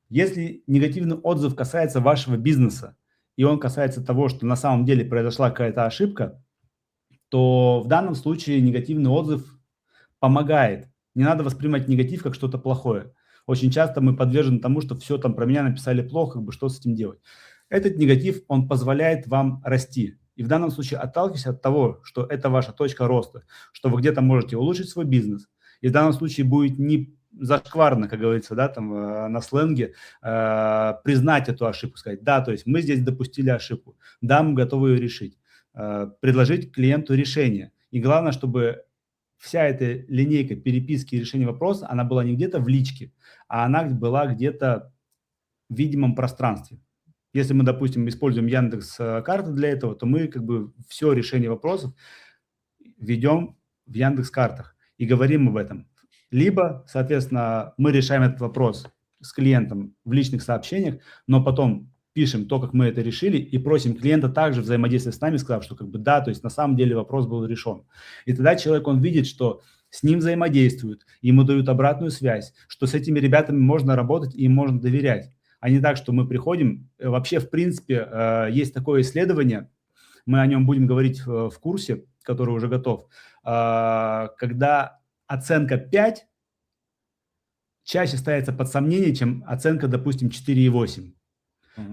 C: Если негативный отзыв касается вашего бизнеса, и он касается того, что на самом деле произошла какая-то ошибка, то в данном случае негативный отзыв помогает. Не надо воспринимать негатив как что-то плохое. Очень часто мы подвержены тому, что все там про меня написали плохо, как бы что с этим делать. Этот негатив, он позволяет вам расти. И в данном случае отталкивайтесь от того, что это ваша точка роста, что вы где-то можете улучшить свой бизнес. И в данном случае будет не зашкварно, как говорится, да, там на сленге, признать эту ошибку, сказать, да, то есть мы здесь допустили ошибку, да, мы готовы ее решить, предложить клиенту решение. И главное, чтобы вся эта линейка переписки и решения вопроса, она была не где-то в личке, а она была где-то в видимом пространстве. Если мы, допустим, используем Яндекс карты для этого, то мы как бы все решение вопросов ведем в Яндекс картах и говорим об этом. Либо, соответственно, мы решаем этот вопрос с клиентом в личных сообщениях, но потом пишем то, как мы это решили, и просим клиента также взаимодействовать с нами, сказав, что как бы да, то есть на самом деле вопрос был решен. И тогда человек, он видит, что с ним взаимодействуют, ему дают обратную связь, что с этими ребятами можно работать и им можно доверять. А не так, что мы приходим, вообще, в принципе, есть такое исследование, мы о нем будем говорить в курсе, который уже готов, когда оценка 5 чаще ставится под сомнение, чем оценка, допустим, 4,8.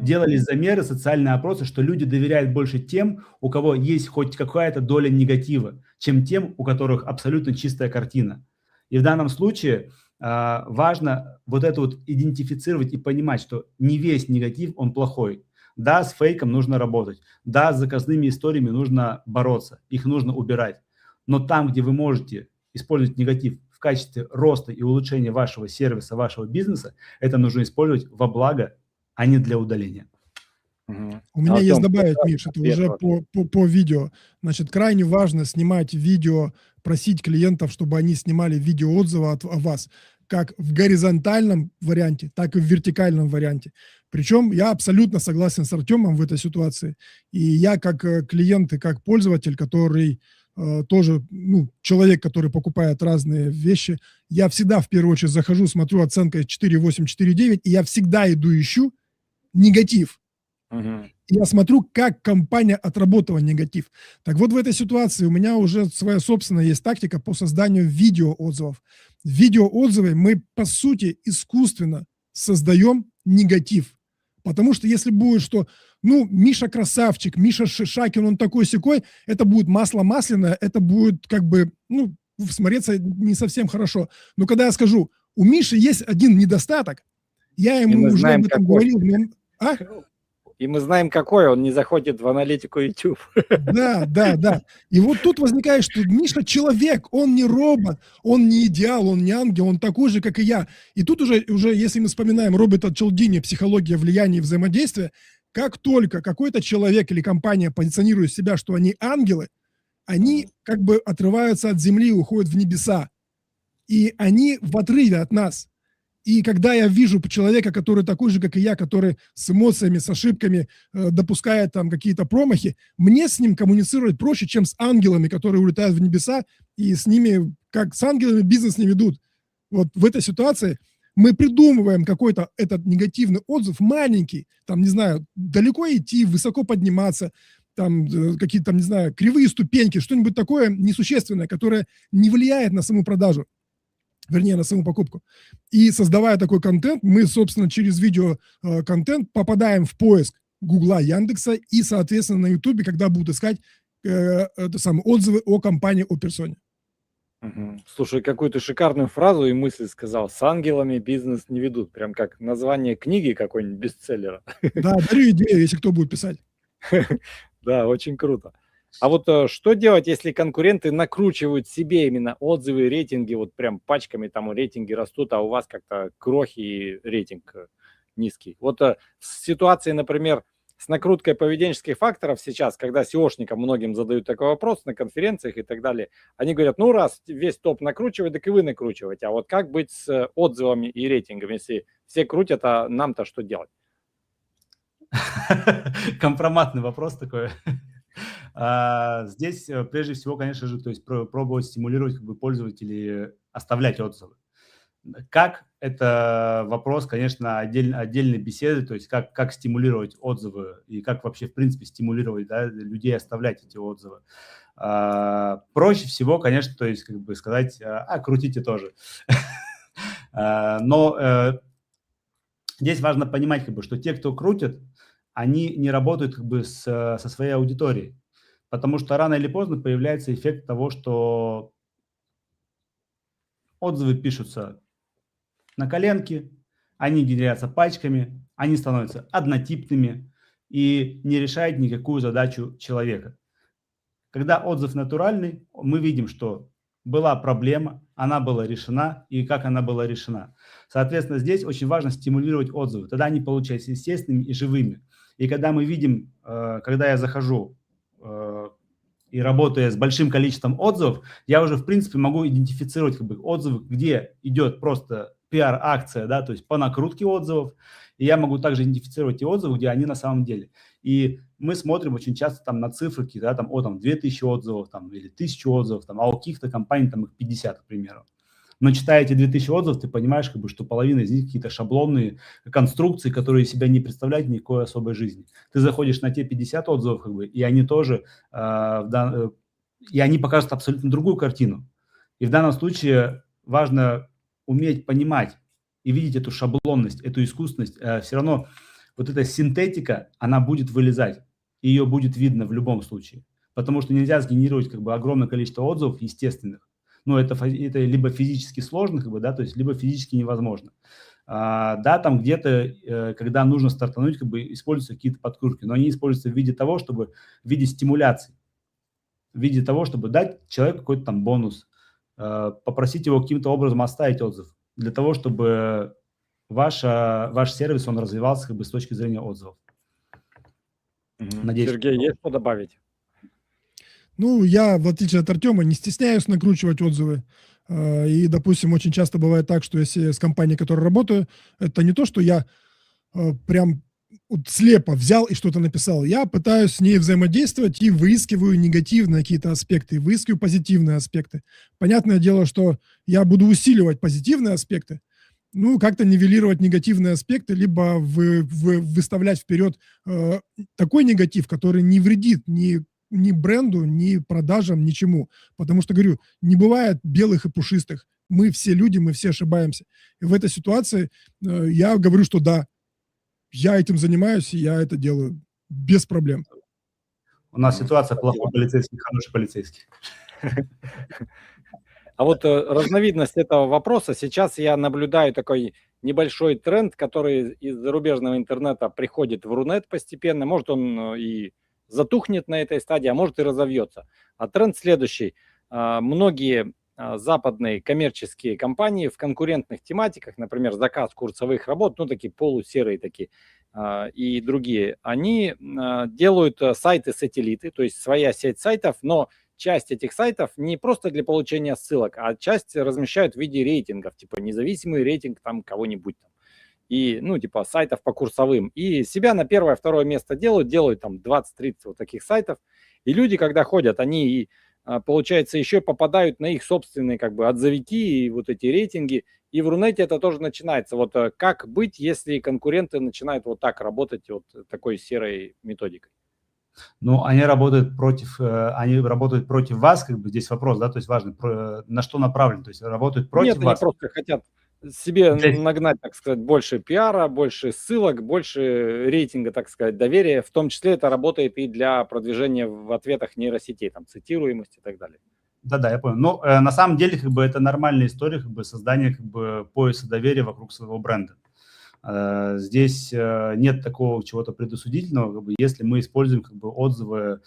C: Делались замеры, социальные опросы, что люди доверяют больше тем, у кого есть хоть какая-то доля негатива, чем тем, у которых абсолютно чистая картина. И в данном случае важно вот это вот идентифицировать и понимать, что не весь негатив, он плохой. Да, с фейком нужно работать. Да, с заказными историями нужно бороться. Их нужно убирать. Но там, где вы можете использовать негатив в качестве роста и улучшения вашего сервиса, вашего бизнеса, это нужно использовать во благо, а не для удаления.
B: У меня есть
A: Артем,
B: добавить, Миш, это
A: ответ
B: уже
A: вообще.
B: по видео. Значит, крайне важно снимать видео, просить клиентов, чтобы они снимали видеоотзывы о вас, как в горизонтальном варианте, так и в вертикальном варианте. Причем я абсолютно согласен с Артемом в этой ситуации. И я как клиент и как пользователь, который тоже, ну, человек, который покупает разные вещи, я всегда в первую очередь захожу, смотрю оценка 4.8, 4.9, и я всегда иду ищу негатив. Я смотрю, как компания отработала негатив. Так вот, в этой ситуации у меня уже своя собственная есть тактика по созданию видеоотзывов. Видеоотзывы мы, по сути, искусственно создаем негатив. Потому что если будет, что, ну, Миша красавчик, Миша Шишакин, он такой-сякой, это будет масло масляное, это будет как бы, ну, смотреться не совсем хорошо. Но когда я скажу, у Миши есть один недостаток, я
A: И
B: ему
A: мы
B: уже
A: знаем,
B: об этом
A: какой.
B: говорил, но...
A: И мы знаем, какой он не заходит в аналитику YouTube.
B: Да, да, да. И вот тут возникает, что Миша человек, он не робот, он не идеал, он не ангел, он такой же, как и я. И тут уже если мы вспоминаем Роберта Чалдини «Психология влияния и взаимодействия», как только какой-то человек или компания позиционирует себя, что они ангелы, они как бы отрываются от земли и уходят в небеса. И они в отрыве от нас. И когда я вижу человека, который такой же, как и я, который с эмоциями, с ошибками допускает там какие-то промахи, мне с ним коммуницировать проще, чем с ангелами, которые улетают в небеса, и с ними, как с ангелами, бизнес не ведут. Вот в этой ситуации мы придумываем какой-то этот негативный отзыв, маленький, там, не знаю, далеко идти, высоко подниматься, там какие-то, там, не знаю, кривые ступеньки, что-нибудь такое несущественное, которое не влияет на саму продажу, вернее, на саму покупку. И создавая такой контент, мы, собственно, через видео-контент попадаем в поиск Гугла, Яндекса и, соответственно, на Ютубе, когда будут искать отзывы о компании, о персоне.
A: Слушай, какую ты шикарную фразу и мысль сказал. С ангелами бизнес не ведут. Прям как название книги какой-нибудь бестселлера.
B: Да, дарю идею, если кто будет писать.
A: Да, очень круто. А вот что делать, если конкуренты накручивают себе именно отзывы, рейтинги, вот прям пачками там рейтинги растут, а у вас как-то крохи и рейтинг низкий? Вот в ситуации, например, с накруткой поведенческих факторов сейчас, когда SEOшникам многим задают такой вопрос на конференциях и так далее, они говорят, ну раз весь топ накручивает, так и вы накручиваете. А вот как быть с отзывами и рейтингами, если все крутят, а нам-то что делать?
C: Компроматный вопрос такой. Здесь прежде всего, конечно же, то есть пробовать стимулировать как бы пользователей оставлять отзывы. Как – это вопрос, конечно, отдельной беседы, то есть как стимулировать отзывы и как вообще, в принципе, стимулировать, да, людей оставлять эти отзывы. Проще всего, конечно, то есть как бы сказать, крутите тоже. Но здесь важно понимать, как бы, что те, кто крутят, они не работают как бы со своей аудиторией, потому что рано или поздно появляется эффект того, что отзывы пишутся на коленке, они генерятся пачками, они становятся однотипными и не решают никакую задачу человека. Когда отзыв натуральный, мы видим, что была проблема, она была решена и как она была решена. Соответственно, здесь очень важно стимулировать отзывы. Тогда они получаются естественными и живыми. И когда мы видим, когда я захожу и работая с большим количеством отзывов, я уже, в принципе, могу идентифицировать как бы отзывы, где идет просто пиар-акция, да, то есть по накрутке отзывов, и я могу также идентифицировать те отзывы, где они на самом деле. И мы смотрим очень часто там на цифры, да, там, там 2000 отзывов там, или 1000 отзывов, там, а у каких-то компаний там их 50, к примеру. Но читая эти 2000 отзывов, ты понимаешь, как бы, что половина из них какие-то шаблонные конструкции, которые из себя не представляют никакой особой жизни. Ты заходишь на те 50 отзывов, как бы, и они тоже, и они покажут абсолютно другую картину. И в данном случае важно уметь понимать и видеть эту шаблонность, эту искусственность. Все равно вот эта синтетика, она будет вылезать, и ее будет видно в любом случае. Потому что нельзя сгенерировать как бы огромное количество отзывов естественных. Но это либо физически сложно, как бы, да, то есть либо физически невозможно. Да, там где-то, когда нужно стартануть, как бы используются какие-то подкрутки, но они используются в виде того, чтобы в виде стимуляции, в виде того, чтобы дать человеку какой-то там бонус, попросить его каким-то образом оставить отзыв, для того, чтобы ваш сервис, он развивался как бы с точки зрения отзывов. Надеюсь,
A: Сергей, есть что добавить?
B: Ну, я, в отличие от Артема, не стесняюсь накручивать отзывы. И, допустим, очень часто бывает так, что если с компанией, в которой работаю, это не то, что я прям вот слепо взял и что-то написал. Я пытаюсь с ней взаимодействовать и выискиваю негативные какие-то аспекты, выискиваю позитивные аспекты. Понятное дело, что я буду усиливать позитивные аспекты, ну, как-то нивелировать негативные аспекты, либо выставлять вперед такой негатив, который не вредит ни бренду, ни продажам, ничему. Потому что, говорю, не бывает белых и пушистых. Мы все люди, мы все ошибаемся. И в этой ситуации я говорю, что да, я этим занимаюсь, и я это делаю без проблем.
C: у нас ситуация плохой полицейский, хороший полицейский.
A: А вот разновидность этого вопроса, сейчас я наблюдаю такой небольшой тренд, который из зарубежного интернета приходит в Рунет постепенно. Может, он и затухнет на этой стадии, а может и разовьется. А тренд следующий. Многие западные коммерческие компании в конкурентных тематиках, например, заказ курсовых работ, ну, такие полусерые такие, и другие, они делают сайты-сателлиты, то есть своя сеть сайтов, но часть этих сайтов не просто для получения ссылок, а часть размещают в виде рейтингов, типа независимый рейтинг там кого-нибудь там. И, ну, типа сайтов по курсовым. И себя на первое, второе место делают там 20-30 вот таких сайтов. И люди, когда ходят, они, получается, еще попадают на их собственные как бы отзывики и вот эти рейтинги. И в Рунете это тоже начинается. Вот как быть, если конкуренты начинают вот так работать, вот такой серой методикой?
C: Ну, они работают против вас, как бы здесь вопрос, да, то есть важно, на что направлен, то есть работают против
A: Нет, они
C: вас.
A: просто хотят себе
C: Для-
A: нагнать, так сказать, больше пиара, больше ссылок, больше рейтинга, так сказать, доверия. В том числе это работает и для продвижения в ответах нейросетей, там, цитируемость и так далее.
C: Да, я понял. Но на самом деле, как бы, это нормальная история, как бы, создания, как бы, пояса доверия вокруг своего бренда. Здесь нет такого чего-то предосудительного, как бы, если мы используем, как бы, отзывы,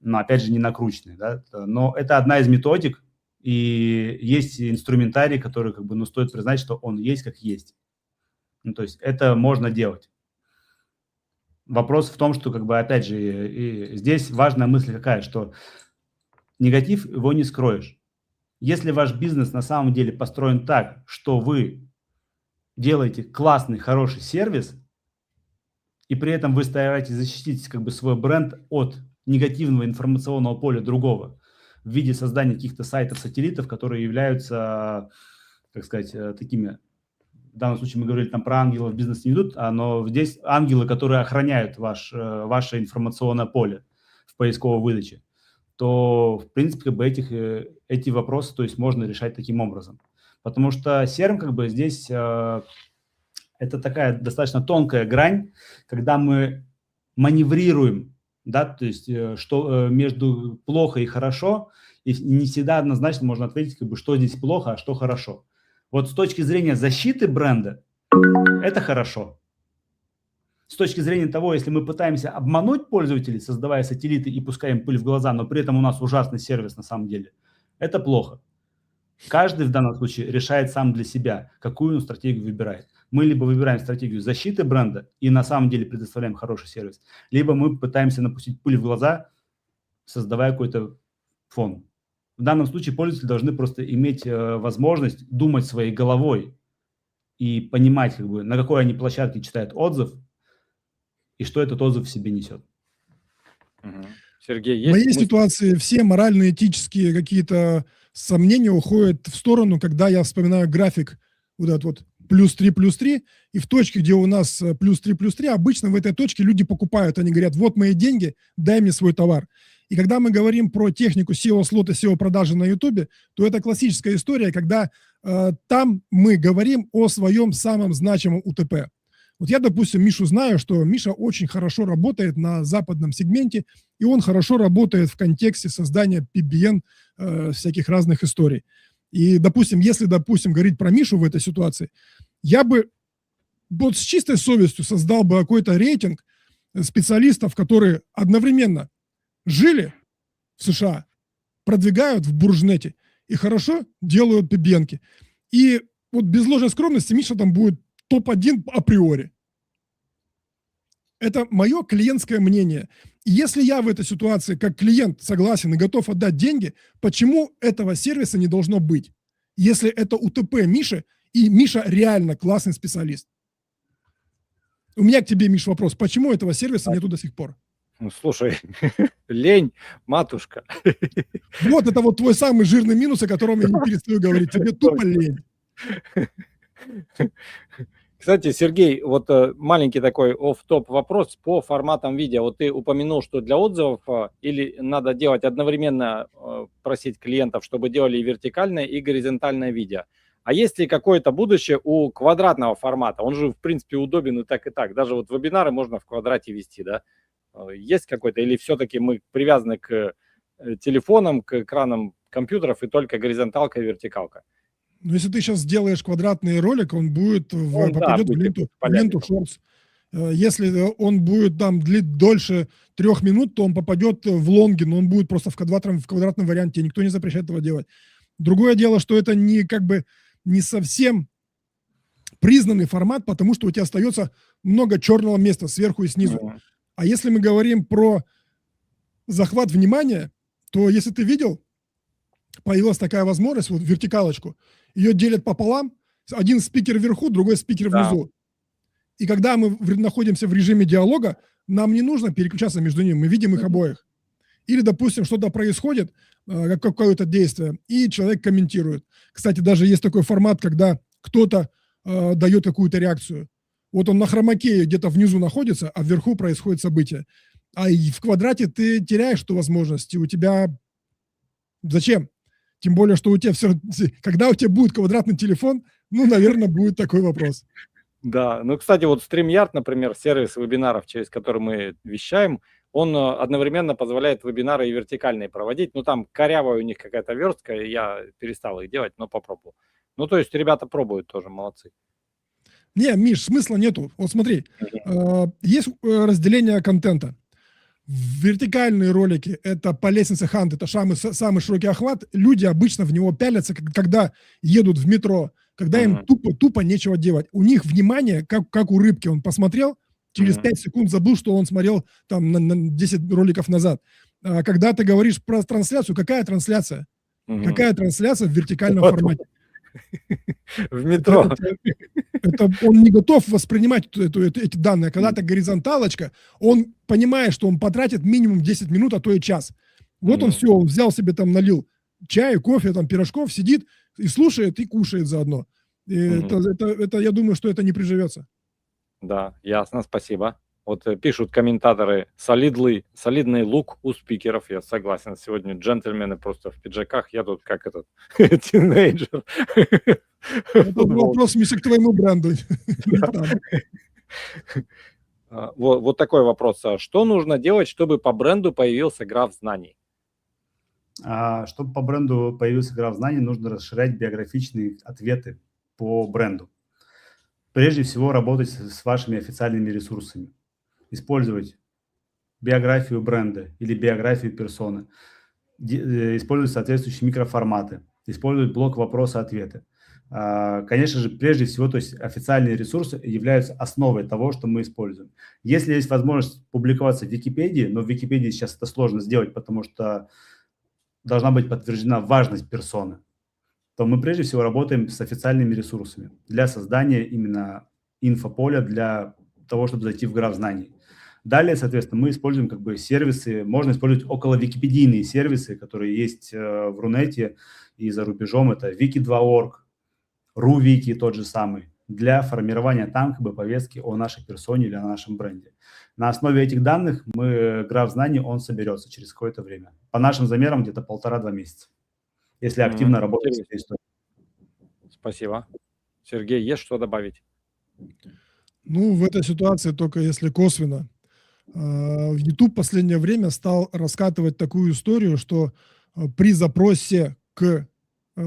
C: ну, опять же, не накрученные, да, но это одна из методик, и есть инструментарий, который, как бы, ну, стоит признать, что он есть как есть. Ну, то есть это можно делать. Вопрос в том, что, как бы, опять же, и здесь важная мысль какая, что негатив его не скроешь. Если ваш бизнес на самом деле построен так, что вы делаете классный, хороший сервис, и при этом вы стараетесь защитить, как бы, свой бренд от негативного информационного поля другого в виде создания каких-то сайтов-сателлитов, которые являются, как сказать, такими, в данном случае мы говорили там про ангелов, в бизнес не идут, но здесь ангелы, которые охраняют ваше информационное поле в поисковой выдаче, то, в принципе, как бы эти вопросы, то есть, можно решать таким образом. Потому что SERM, как бы, здесь это такая достаточно тонкая грань, когда мы маневрируем, да, то есть что между плохо и хорошо, и не всегда однозначно можно ответить, как бы, что здесь плохо, а что хорошо. Вот с точки зрения защиты бренда это хорошо. С точки зрения того, если мы пытаемся обмануть пользователей, создавая сателлиты и пускаем пыль в глаза, но при этом у нас ужасный сервис на самом деле, это плохо. Каждый в данном случае решает сам для себя, какую он стратегию выбирает. Мы либо выбираем стратегию защиты бренда и на самом деле предоставляем хороший сервис, либо мы пытаемся напустить пыль в глаза, создавая какой-то фон. В данном случае пользователи должны просто иметь возможность думать своей головой и понимать, как бы, на какой они площадке читают отзыв и что этот отзыв в себе несет.
A: Сергей,
B: В
A: есть
B: моей
A: мысли?
B: ситуации все морально-этические какие-то сомнения уходят в сторону, когда я вспоминаю график вот этот вот +3, и в точке, где у нас +3, обычно в этой точке люди покупают, они говорят, вот мои деньги, дай мне свой товар. И когда мы говорим про технику SEO-слота, SEO-продажи на YouTube, то это классическая история, когда там мы говорим о своем самом значимом УТП. Вот я, допустим, Мишу знаю, что Миша очень хорошо работает на западном сегменте, и он хорошо работает в контексте создания PBN, всяких разных историй. И, допустим, если, говорить про Мишу в этой ситуации, я бы вот с чистой совестью создал бы какой-то рейтинг специалистов, которые одновременно жили в США, продвигают в Буржнете и хорошо делают PBN-ки. И вот без ложной скромности Миша там будет топ-1 априори. Это мое клиентское мнение. И если я в этой ситуации как клиент согласен и готов отдать деньги, почему этого сервиса не должно быть? Если это УТП Миши, и Миша реально классный специалист. У меня к тебе, Миш, вопрос. Почему этого сервиса нету до сих пор?
A: Ну, слушай, лень, матушка.
B: Вот это вот твой самый жирный минус, о котором я не перестаю говорить. Тебе тупо лень.
A: Кстати, Сергей, вот маленький такой офф-топ вопрос по форматам видео. Вот ты упомянул, что для отзывов или надо делать одновременно, просить клиентов, чтобы делали и вертикальное, и горизонтальное видео. А есть ли какое-то будущее у квадратного формата? Он же, в принципе, удобен и так, и так. Даже вот вебинары можно в квадрате вести, да? Есть какой-то? Или все-таки мы привязаны к телефонам, к экранам компьютеров и только горизонталка и вертикалка?
B: Но если ты сейчас сделаешь квадратный ролик, он будет попадет в ленту шортс. Если он будет там длить дольше 3 минут, то он попадет в лонги, но он будет просто в квадратном варианте. Никто не запрещает этого делать. Другое дело, что это не совсем признанный формат, потому что у тебя остается много черного места сверху и снизу. А если мы говорим про захват внимания, то если ты видел, появилась такая возможность, вот вертикалочку, ее делят пополам, один спикер вверху, другой спикер внизу. И когда мы находимся в режиме диалога, нам не нужно переключаться между ними, мы видим их обоих. Или, допустим, что-то происходит, какое-то действие, и человек комментирует. Кстати, даже есть такой формат, когда кто-то дает какую-то реакцию. Вот он на хромакее где-то внизу находится, а вверху происходит событие. А и в квадрате ты теряешь эту возможность, и у тебя... Зачем? Тем более, что у тебя все... Когда у тебя будет квадратный телефон, ну, наверное, будет такой вопрос.
A: Да, ну, кстати, вот StreamYard, например, сервис вебинаров, через который мы вещаем, он одновременно позволяет вебинары и вертикальные проводить. Ну, там корявая у них какая-то верстка, и я перестал их делать, но попробовал. Ну, то есть ребята пробуют тоже, молодцы.
B: Не, Миш, смысла нету. Вот смотри, есть разделение контента. Вертикальные ролики – это по лестнице Хант, это самый широкий охват. Люди обычно в него пялятся, когда едут в метро, когда им тупо нечего делать. У них внимание, как у рыбки. Он посмотрел, через 5 секунд забыл, что он смотрел там на 10 роликов назад. А когда ты говоришь про трансляцию, какая трансляция? Какая трансляция в вертикальном формате?
A: В метро.
B: Это он не готов воспринимать эти данные. Когда-то горизонталочка, он понимает, что он потратит минимум 10 минут, а то и час. Вот он все, он взял себе там, налил чай, кофе, там, пирожков, сидит и слушает, и кушает заодно. И это, я думаю, что это не приживется.
A: Да, ясно, спасибо. Вот пишут комментаторы, солидный лук у спикеров, я согласен. Сегодня джентльмены просто в пиджаках, я тут как этот тинейджер.
B: Это вопрос, Миша, к твоему бренду.
A: Вот такой вопрос. Что нужно делать, чтобы по бренду появился граф знаний?
C: Чтобы по бренду появился граф знаний, нужно расширять биографичные ответы по бренду. Прежде всего, работать с вашими официальными ресурсами. Использовать биографию бренда или биографию персоны. Использовать соответствующие микроформаты. Использовать блок вопроса-ответа. Конечно же, прежде всего, то есть официальные ресурсы являются основой того, что мы используем. Если есть возможность публиковаться в Википедии, но в Википедии сейчас это сложно сделать, потому что должна быть подтверждена важность персоны, то мы прежде всего работаем с официальными ресурсами для создания именно инфополя для того, чтобы зайти в граф знаний. Далее, соответственно, мы используем как бы сервисы, можно использовать около википедийные сервисы, которые есть в Рунете и за рубежом. Это wiki2.org, RuWiki тот же самый, для формирования там как бы повестки о нашей персоне или о нашем бренде. На основе этих данных граф знаний, он соберется через какое-то время. По нашим замерам где-то 1,5-2 месяца, если активно работать с этой историей.
A: Спасибо. Сергей, есть что добавить?
B: Ну, в этой ситуации только если косвенно. YouTube в последнее время стал раскатывать такую историю, что при запросе к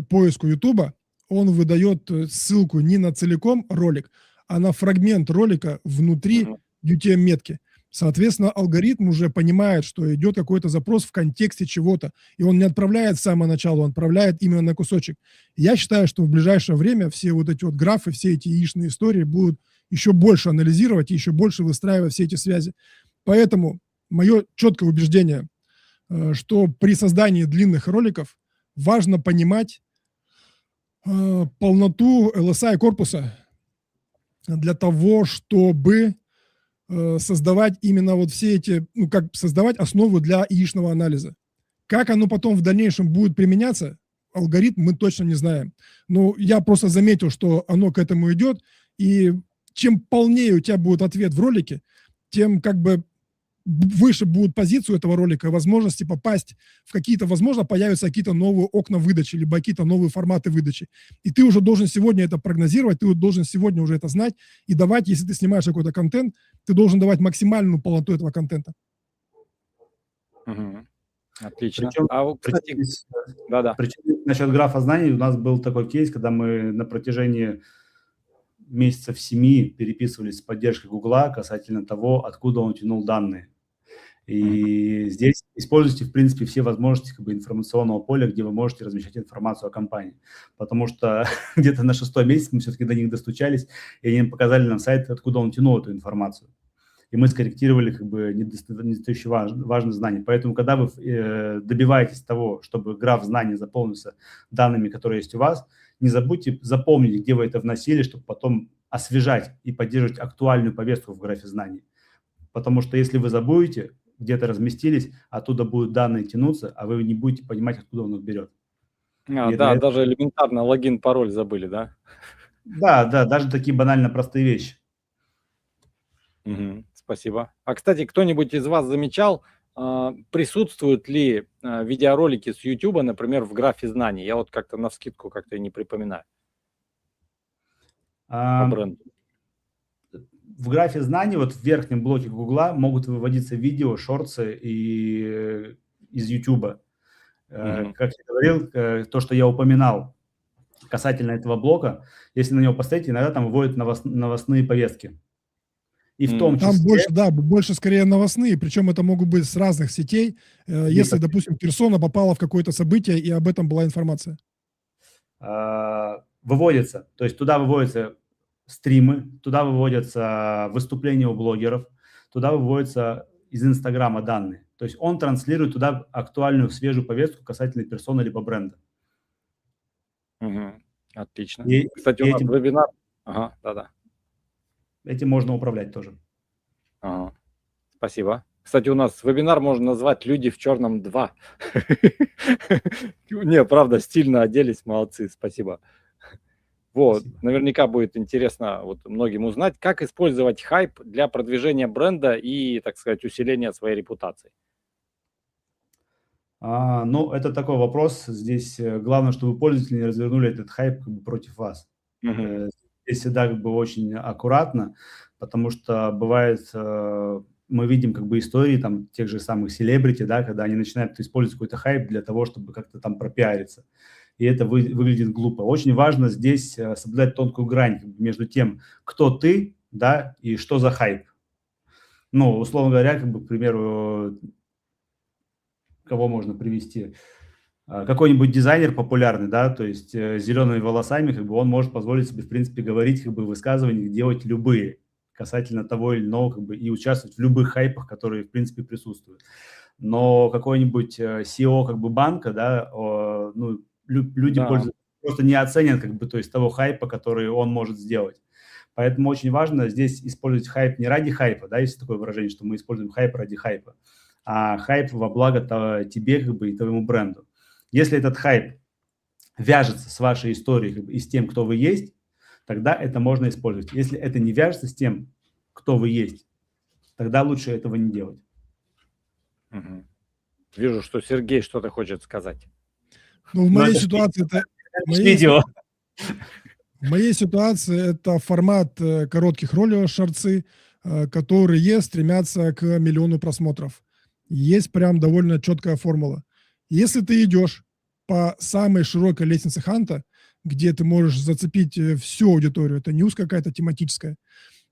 B: поиску YouTube он выдает ссылку не на целиком ролик, а на фрагмент ролика внутри UTM-метки. Соответственно, алгоритм уже понимает, что идет какой-то запрос в контексте чего-то, и он не отправляет с самого начала, он отправляет именно на кусочек. Я считаю, что в ближайшее время все вот эти вот графы, все эти яичные истории будут еще больше анализировать и еще больше выстраивать все эти связи. Поэтому мое четкое убеждение, что при создании длинных роликов важно понимать полноту LSI корпуса для того, чтобы создавать именно вот все эти, ну, как создавать основу для яичного анализа. Как оно потом в дальнейшем будет применяться, алгоритм мы точно не знаем. Но я просто заметил, что оно к этому идет, и чем полнее у тебя будет ответ в ролике, тем как бы выше будет позицию этого ролика, возможности попасть в какие-то, возможно, появятся какие-то новые окна выдачи, либо какие-то новые форматы выдачи. И ты уже должен сегодня это прогнозировать, ты должен сегодня уже это знать и давать, если ты снимаешь какой-то контент, ты должен давать максимальную полноту этого контента.
A: Угу. Отлично.
C: Причем,
A: Кстати, да-да.
C: Причем насчет графа знаний у нас был такой кейс, когда мы на протяжении месяцев 7 переписывались с поддержкой Гугла касательно того, откуда он тянул данные. И здесь используйте, в принципе, все возможности как бы информационного поля, где вы можете размещать информацию о компании. Потому что где-то на 6-й месяц мы все-таки до них достучались, и они показали нам сайт, откуда он тянул эту информацию. И мы скорректировали как бы недостающие важные знания. Поэтому, когда вы добиваетесь того, чтобы граф знаний заполнился данными, которые есть у вас, не забудьте запомнить, где вы это вносили, чтобы потом освежать и поддерживать актуальную повестку в графе знаний. Потому что если вы забудете, где-то разместились, оттуда будут данные тянуться, а вы не будете понимать, откуда он их берет.
A: Да, даже элементарно логин, пароль забыли, да?
C: Да, даже такие банально простые вещи.
A: Спасибо. А, кстати, кто-нибудь из вас замечал, присутствуют ли видеоролики с YouTube, например, в графе знаний? Я вот как-то навскидку как-то не припоминаю. По бренду.
C: В графе знаний, вот в верхнем блоке Гугла могут выводиться видео, шортсы из YouTube. Как я говорил, то, что я упоминал касательно этого блока, если на него поставить, иногда там выводят новостные повестки. И в том числе...
B: Там больше скорее новостные, причем это могут быть с разных сетей, если, допустим, персона попала в какое-то событие, и об этом была информация.
C: Выводится, то есть туда выводятся стримы, туда выводятся выступления у блогеров, туда выводятся из Инстаграма данные. То есть он транслирует туда актуальную, свежую повестку касательно персоны либо бренда.
A: Отлично. Кстати, у нас вебинар. Да-да.
C: Этим можно управлять тоже.
A: Спасибо. Кстати, у нас вебинар можно назвать «Люди в черном 2». Не, правда, стильно оделись, молодцы, спасибо. Вот, наверняка будет интересно вот многим узнать, как использовать хайп для продвижения бренда и, так сказать, усиления своей репутации.
C: Ну, это такой вопрос. Здесь главное, чтобы пользователи не развернули этот хайп как бы против вас. Здесь всегда как бы очень аккуратно, потому что бывает, мы видим как бы истории там тех же самых селебрити, да, когда они начинают использовать какой-то хайп для того, чтобы как-то там пропиариться. И это выглядит глупо. Очень важно здесь соблюдать тонкую грань между тем, кто ты, да, и что за хайп. Ну, условно говоря, как бы, к примеру, кого можно привести? Какой-нибудь дизайнер популярный, да, то есть с зелеными волосами, как бы он может позволить себе, в принципе, говорить, как бы высказывания, делать любые касательно того или иного, как бы, и участвовать в любых хайпах, которые, в принципе, присутствуют. Но какой-нибудь SEO, как бы, банка, да, ну, люди просто не оценят, как бы, то есть того хайпа, который он может сделать. Поэтому очень важно здесь использовать хайп не ради хайпа, да, есть такое выражение, что мы используем хайп ради хайпа, а хайп во благо тебе, как бы, и твоему бренду. Если этот хайп вяжется с вашей историей, как бы, и с тем, кто вы есть, тогда это можно использовать. Если это не вяжется с тем, кто вы есть, тогда лучше этого не делать.
A: Вижу, что Сергей что-то хочет сказать.
B: Ну, в моей ситуации это... В моей ситуации это формат коротких роликов, шорцы, которые стремятся к 1 миллиону просмотров. Есть прям довольно четкая формула. Если ты идешь по самой широкой лестнице ханта, где ты можешь зацепить всю аудиторию, это не узкая какая-то тематическая,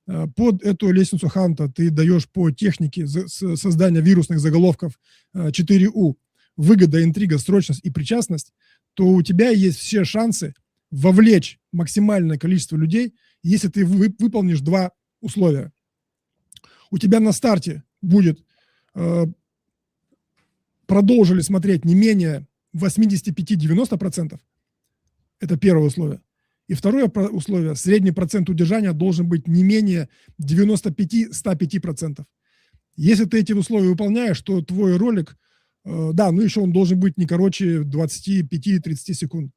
B: под эту лестницу ханта ты даешь по технике создания вирусных заголовков 4У, выгода, интрига, срочность и причастность, то у тебя есть все шансы вовлечь максимальное количество людей если ты выполнишь 2 условия. У тебя на старте будет продолжили смотреть не менее 85-90%. Это первое условие. И второе условие, средний процент удержания должен быть не менее 95-105%. Если ты эти условия выполняешь, то твой ролик, да, ну еще он должен быть не короче 25-30 секунд.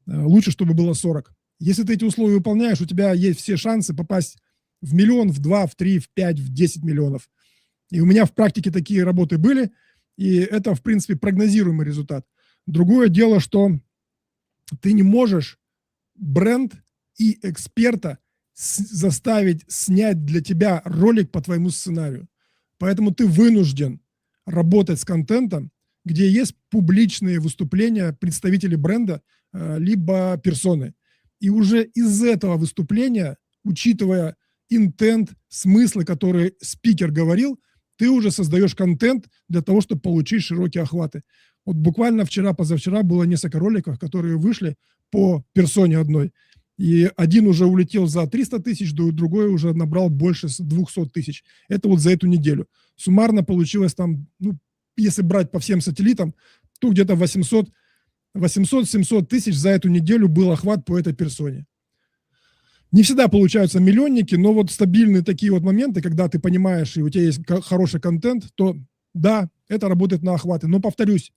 B: Лучше, чтобы было 40. Если ты эти условия выполняешь, у тебя есть все шансы попасть в миллион, в 2, в 3, в 5, в 10 миллионов. И у меня в практике такие работы были, и это, в принципе, прогнозируемый результат. Другое дело, что ты не можешь бренд и эксперта заставить снять для тебя ролик по твоему сценарию. Поэтому ты вынужден работать с контентом, где есть публичные выступления представителей бренда либо персоны. И уже из этого выступления, учитывая интент, смыслы, которые спикер говорил, ты уже создаешь контент для того, чтобы получить широкие охваты. Вот буквально вчера-позавчера было несколько роликов, которые вышли по персоне одной. И один уже улетел за 300 тысяч, другой уже набрал больше 200 тысяч. Это вот за эту неделю. Суммарно получилось там, ну, если брать по всем сателлитам, то где-то 800-700 тысяч за эту неделю был охват по этой персоне. Не всегда получаются миллионники, но вот стабильные такие вот моменты, когда ты понимаешь, и у тебя есть хороший контент, то да, это работает на охваты. Но, повторюсь,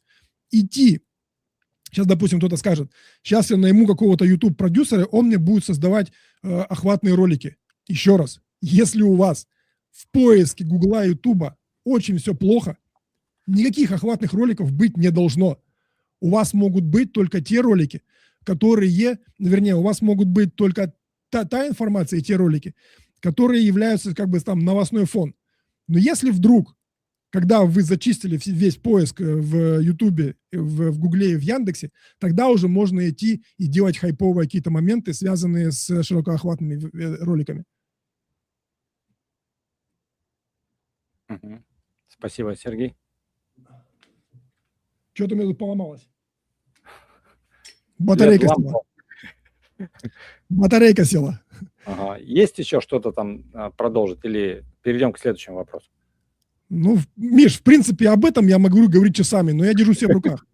B: сейчас, допустим, кто-то скажет, сейчас я найму какого-то YouTube-продюсера, он мне будет создавать охватные ролики. Еще раз, если у вас в поиске Гугла и Ютуба очень все плохо, никаких охватных роликов быть не должно. У вас могут быть только те ролики, которые, вернее, у вас могут быть только та информация и те ролики, которые являются как бы там новостной фон. Но если вдруг, когда вы зачистили весь поиск в Ютубе, в Гугле и в Яндексе, тогда уже можно идти и делать хайповые какие-то моменты, связанные с широкоохватными роликами.
A: Спасибо, Сергей.
B: Что-то у меня тут поломалось. Батарейка села. Батарейка села.
A: Ага. Есть еще что-то там продолжить или перейдем к следующему вопросу?
B: Ну, Миш, в принципе, об этом я могу говорить часами, но я держу себя в руках.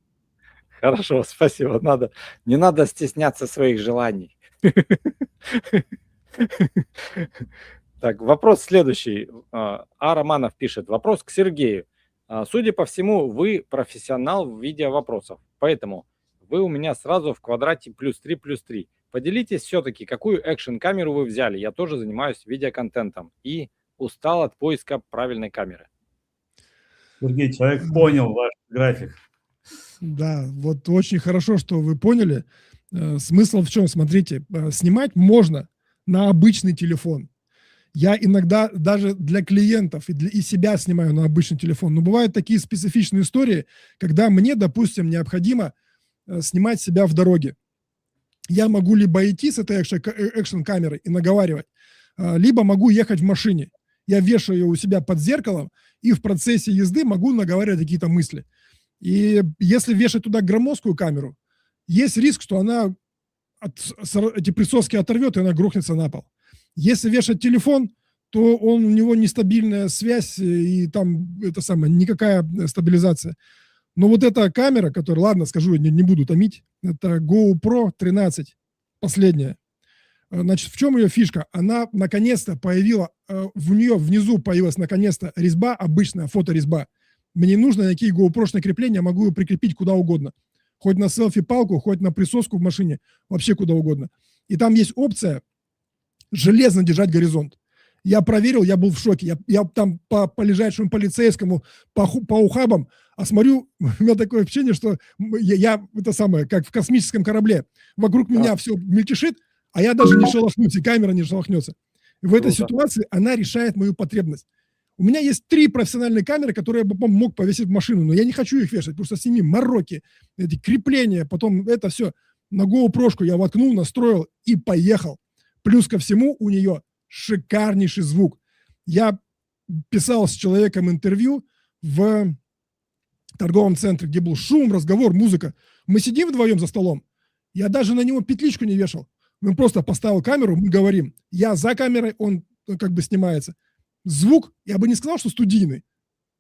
A: Хорошо, спасибо. Не надо стесняться своих желаний. Так, вопрос следующий. Романов пишет. Вопрос к Сергею. Судя по всему, вы профессионал в видеовопросах, поэтому вы у меня сразу в квадрате +3+3. Поделитесь все-таки, какую экшн-камеру вы взяли. Я тоже занимаюсь видеоконтентом и устал от поиска правильной камеры.
C: Сергей, человек понял ваш график.
B: Да, вот очень хорошо, что вы поняли. Смысл в чем? Смотрите, снимать можно на обычный телефон. Я иногда даже для клиентов и себя снимаю на обычный телефон. Но бывают такие специфичные истории, когда мне, допустим, необходимо снимать себя в дороге. Я могу либо идти с этой экшн-камерой и наговаривать, либо могу ехать в машине. Я вешаю ее у себя под зеркалом и в процессе езды могу наговаривать какие-то мысли. И если вешать туда громоздкую камеру, есть риск, что она эти присоски оторвет, и она грохнется на пол. Если вешать телефон, то у него нестабильная связь, и там никакая стабилизация. Но вот эта камера, которая, ладно, скажу, не буду томить, это GoPro 13, последняя. Значит, в чем ее фишка? Она наконец-то в нее внизу появилась наконец-то резьба, обычная фоторезьба. Мне не нужно никакие GoPro-шные крепления, могу ее прикрепить куда угодно. Хоть на селфи-палку, хоть на присоску в машине, вообще куда угодно. И там есть опция железно держать горизонт. Я проверил, я был в шоке. Я там по лежачему полицейскому, по ухабам, а смотрю, у меня такое ощущение, что я это самое, как в космическом корабле. Вокруг меня все мельтешит, а я даже не шелохнусь, и камера не шелохнется. И в этой ситуации она решает мою потребность. У меня есть 3 профессиональные камеры, которые я бы мог повесить в машину, но я не хочу их вешать, потому что с ними мороки, эти крепления, потом это все. На GoPro-шку я воткнул, настроил и поехал. Плюс ко всему у нее шикарнейший звук. Я писал с человеком интервью в торговом центре, где был шум, разговор, музыка. Мы сидим вдвоем за столом. Я даже на него петличку не вешал. Он просто поставил камеру, мы говорим, я за камерой, он как бы снимается. Звук, я бы не сказал, что студийный,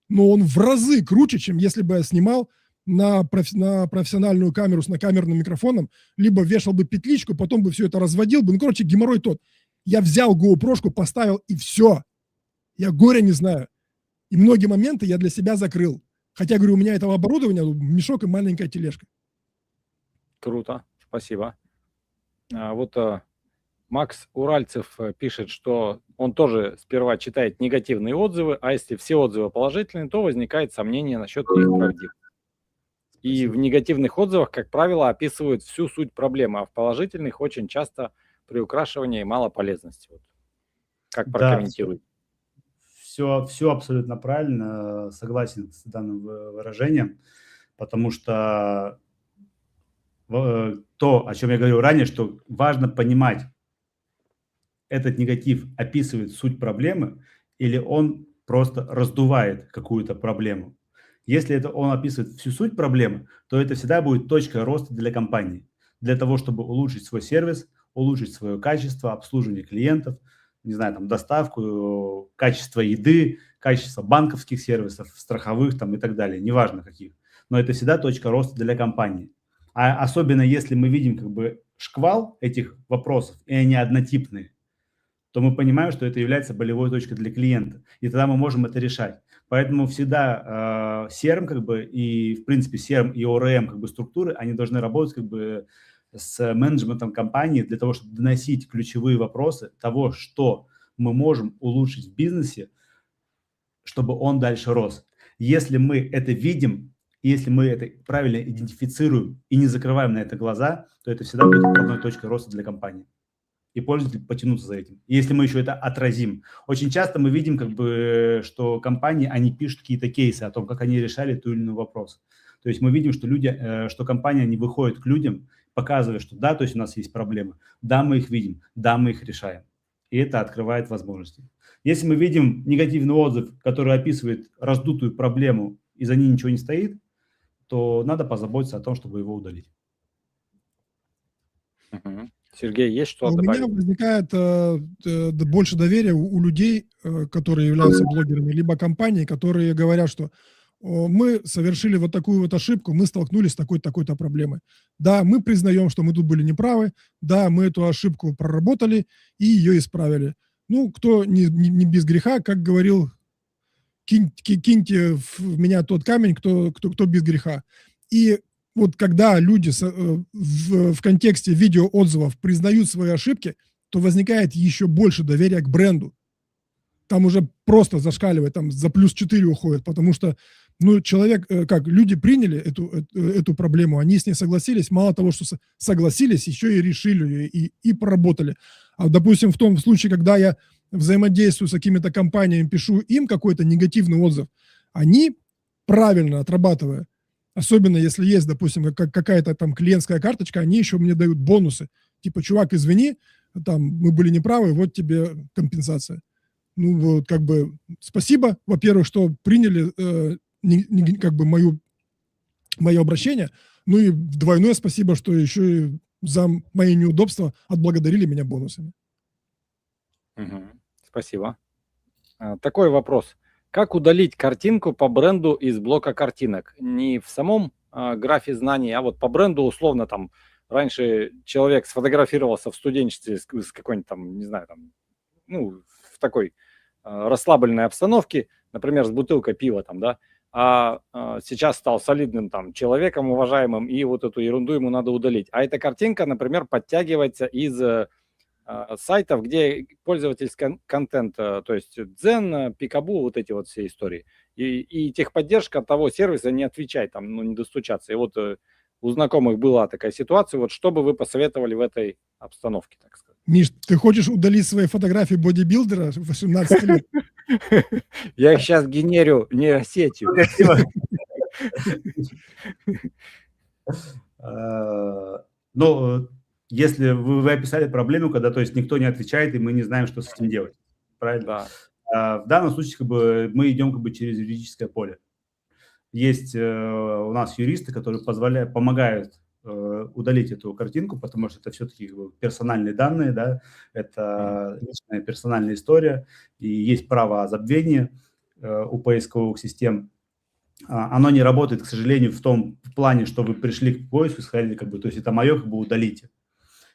B: но он в разы круче, чем если бы я снимал на профессиональную камеру с накамерным микрофоном, либо вешал бы петличку, потом бы все это разводил бы. Ну, короче, геморрой тот. Я взял GoPro-шку, поставил, и все. Я горя не знаю. И многие моменты я для себя закрыл. Хотя, говорю, у меня этого оборудования мешок и маленькая тележка.
A: Круто, спасибо. Макс Уральцев пишет, что он тоже сперва читает негативные отзывы, а если все отзывы положительные, то возникает сомнение насчет их правдивости. И в негативных отзывах, как правило, описывают всю суть проблемы, а в положительных очень часто приукрашивание и мало полезности. Вот. Как прокомментируете?
C: Все абсолютно правильно, согласен с данным выражением, потому что то, о чем я говорил ранее, что важно понимать, этот негатив описывает суть проблемы или он просто раздувает какую-то проблему. Если это он описывает всю суть проблемы, то это всегда будет точка роста для компании. Для того, чтобы улучшить свой сервис, улучшить свое качество, обслуживание клиентов, не знаю, там, доставку, качество еды, качество банковских сервисов, страховых там, и так далее, неважно каких. Но это всегда точка роста для компании. А особенно если мы видим как бы шквал этих вопросов, и они однотипные, то мы понимаем, что это является болевой точкой для клиента. И тогда мы можем это решать. Поэтому всегда SERM как бы и, в принципе, SERM и ORM как бы структуры, они должны работать как бы с менеджментом компании для того, чтобы доносить ключевые вопросы того, что мы можем улучшить в бизнесе, чтобы он дальше рос. Если мы это видим, если мы это правильно идентифицируем и не закрываем на это глаза, то это всегда будет одной точкой роста для компании. И пользователи потянутся за этим. Если мы еще это отразим. Очень часто мы видим, как бы, что компании, они пишут какие-то кейсы о том, как они решали ту или иной вопрос. То есть мы видим, что люди, что компания, они выходят к людям, показывая, что да, то есть у нас есть проблемы, да, мы их видим, да, мы их решаем. И это открывает возможности. Если мы видим негативный отзыв, который описывает раздутую проблему, и за ней ничего не стоит, то надо позаботиться о том, чтобы его удалить.
A: Сергей, есть что
B: У
A: добавить?
B: меня возникает больше доверия у людей, которые являются блогерами, либо компании, которые говорят, что мы совершили вот такую вот ошибку, мы столкнулись с такой-то проблемой. Да, мы признаем, что мы тут были неправы, да, мы эту ошибку проработали и ее исправили. Ну, кто не без греха, как говорил, киньте в меня тот камень, кто без греха. И вот когда люди в контексте видеоотзывов признают свои ошибки, то возникает еще больше доверия к бренду. Там уже просто зашкаливает, там за +4 уходит, потому что люди приняли эту проблему, они с ней согласились, мало того, что согласились, еще и решили ее и проработали. А, допустим, в том случае, когда я взаимодействую с какими-то компаниями, пишу им какой-то негативный отзыв, они, правильно отрабатывая, особенно если есть, допустим, какая-то там клиентская карточка, они еще мне дают бонусы. Типа, чувак, извини, там мы были неправы, вот тебе компенсация. Ну, вот, как бы, спасибо, во-первых, что приняли как бы мое обращение, ну и двойное спасибо, что еще и за мои неудобства отблагодарили меня бонусами.
A: Спасибо. Такой вопрос. Как удалить картинку по бренду из блока картинок? Не в самом графе знаний, а вот по бренду условно там раньше человек сфотографировался в студенчестве с какой-нибудь там, не знаю, там, ну, в такой расслабленной обстановке, например, с бутылкой пива там, да, а сейчас стал солидным там человеком, уважаемым, и вот эту ерунду ему надо удалить. А эта картинка, например, подтягивается из сайтов, где пользовательский контент, то есть Дзен, Пикабу, вот эти вот все истории. И техподдержка того сервиса не отвечает, там, ну, не достучаться. И вот у знакомых была такая ситуация. Вот что бы вы посоветовали в этой обстановке, так сказать?
B: Миш, ты хочешь удалить свои фотографии бодибилдера в 18 лет?
A: Я их сейчас генерю нейросетью.
C: Ну, если вы описали проблему, когда, то есть, никто не отвечает, и мы не знаем, что с этим делать. Правильно?
A: Да.
C: В данном случае как бы, мы идем как бы через юридическое поле. Есть у нас юристы, которые помогают удалить эту картинку, потому что это все-таки персональные данные, да, это личная персональная история, и есть право о забвении у поисковых систем. Оно не работает, к сожалению, в том плане, что вы пришли к поиску, сказали, как бы, то есть это мое, как бы удалите.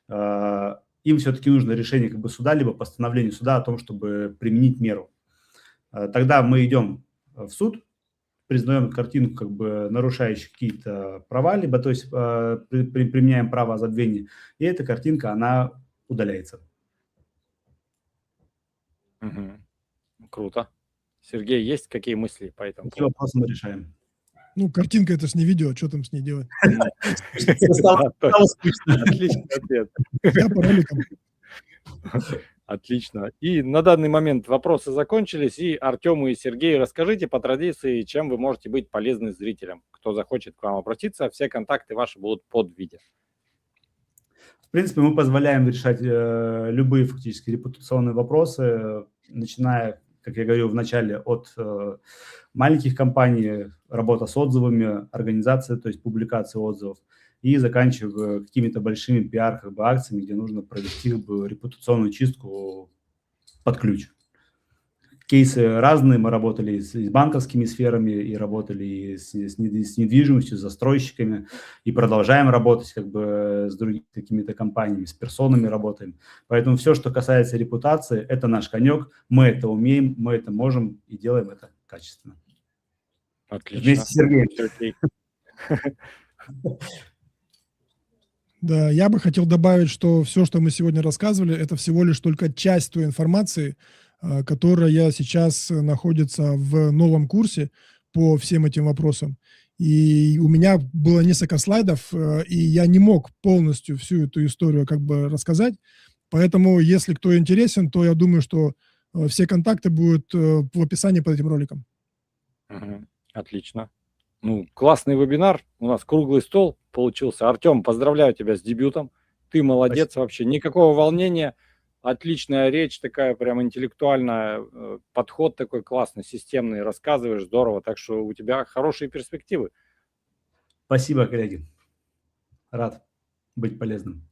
C: Им все-таки нужно решение как бы суда, либо постановление суда о том, чтобы применить меру. Тогда мы идем в суд, признаем картинку как бы нарушающей какие-то права, либо то есть применяем право о забвении, и эта картинка, она удаляется.
A: Круто. Сергей, есть какие мысли по этому
C: Такие вопросы мы решаем.
B: Ну, картинка это ж не видео, что там с ней делать?
A: Отличный ответ.
B: Я по роликам.
A: Отлично. И на данный момент вопросы закончились. И Артему и Сергею расскажите по традиции, чем вы можете быть полезны зрителям. Кто захочет к вам обратиться, все контакты ваши будут под видео.
C: В принципе, мы позволяем решать любые фактически репутационные вопросы, начиная, как я говорил в начале, от маленьких компаний, работа с отзывами, организация, то есть публикация отзывов, и заканчивая какими-то большими пиар-акциями, где нужно провести репутационную чистку под ключ. Кейсы разные, мы работали с банковскими сферами, и работали и с недвижимостью, с застройщиками, и продолжаем работать как бы с другими какими-то компаниями, с персонами работаем. Поэтому все, что касается репутации, это наш конек, мы это умеем, мы это можем и делаем это качественно.
A: Отлично.
C: Вместе с Сергеем.
B: Да, я бы хотел добавить, что все, что мы сегодня рассказывали, это всего лишь только часть той информации, которая сейчас находится в новом курсе по всем этим вопросам. И у меня было несколько слайдов, и я не мог полностью всю эту историю как бы рассказать. Поэтому, если кто интересен, то я думаю, что все контакты будут в описании под этим роликом.
A: Отлично. Ну, классный вебинар. У нас круглый стол получился. Артем, поздравляю тебя с дебютом. Ты молодец. Спасибо. Вообще. Никакого волнения. Отличная речь, такая прям интеллектуальная. Подход такой классный, системный. Рассказываешь, здорово. Так что у тебя хорошие перспективы.
C: Спасибо, коллеги. Рад быть полезным.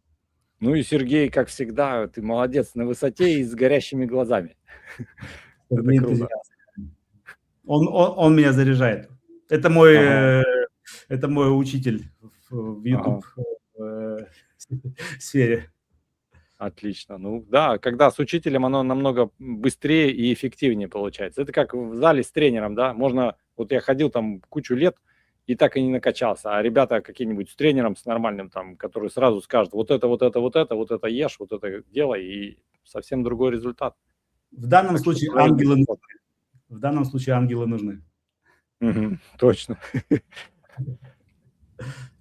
A: Ну и Сергей, как всегда, ты молодец, на высоте и с горящими глазами. Это круто.
C: Он меня заряжает. Это мой учитель в YouTube сфере.
A: Отлично. Ну да, когда с учителем оно намного быстрее и эффективнее получается. Это как в зале с тренером, да, можно, вот я ходил там кучу лет и так и не накачался, а ребята какие-нибудь с тренером, с нормальным там, который сразу скажет, вот это ешь, вот это делай, и совсем другой результат.
C: В данном случае ангелы нужны. В данном случае ангелы нужны.
A: Точно.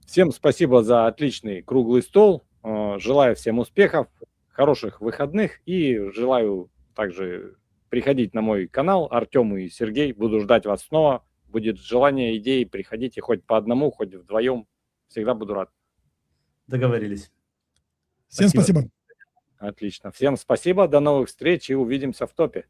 A: Всем спасибо за отличный круглый стол. Желаю всем успехов, хороших выходных и желаю также приходить на мой канал Артем и Сергей. Буду ждать вас снова. Будет желание, идеи, приходите хоть по одному, хоть вдвоем. Всегда буду рад.
C: Договорились.
B: Всем спасибо.
A: Отлично. Всем спасибо. До новых встреч и увидимся в топе.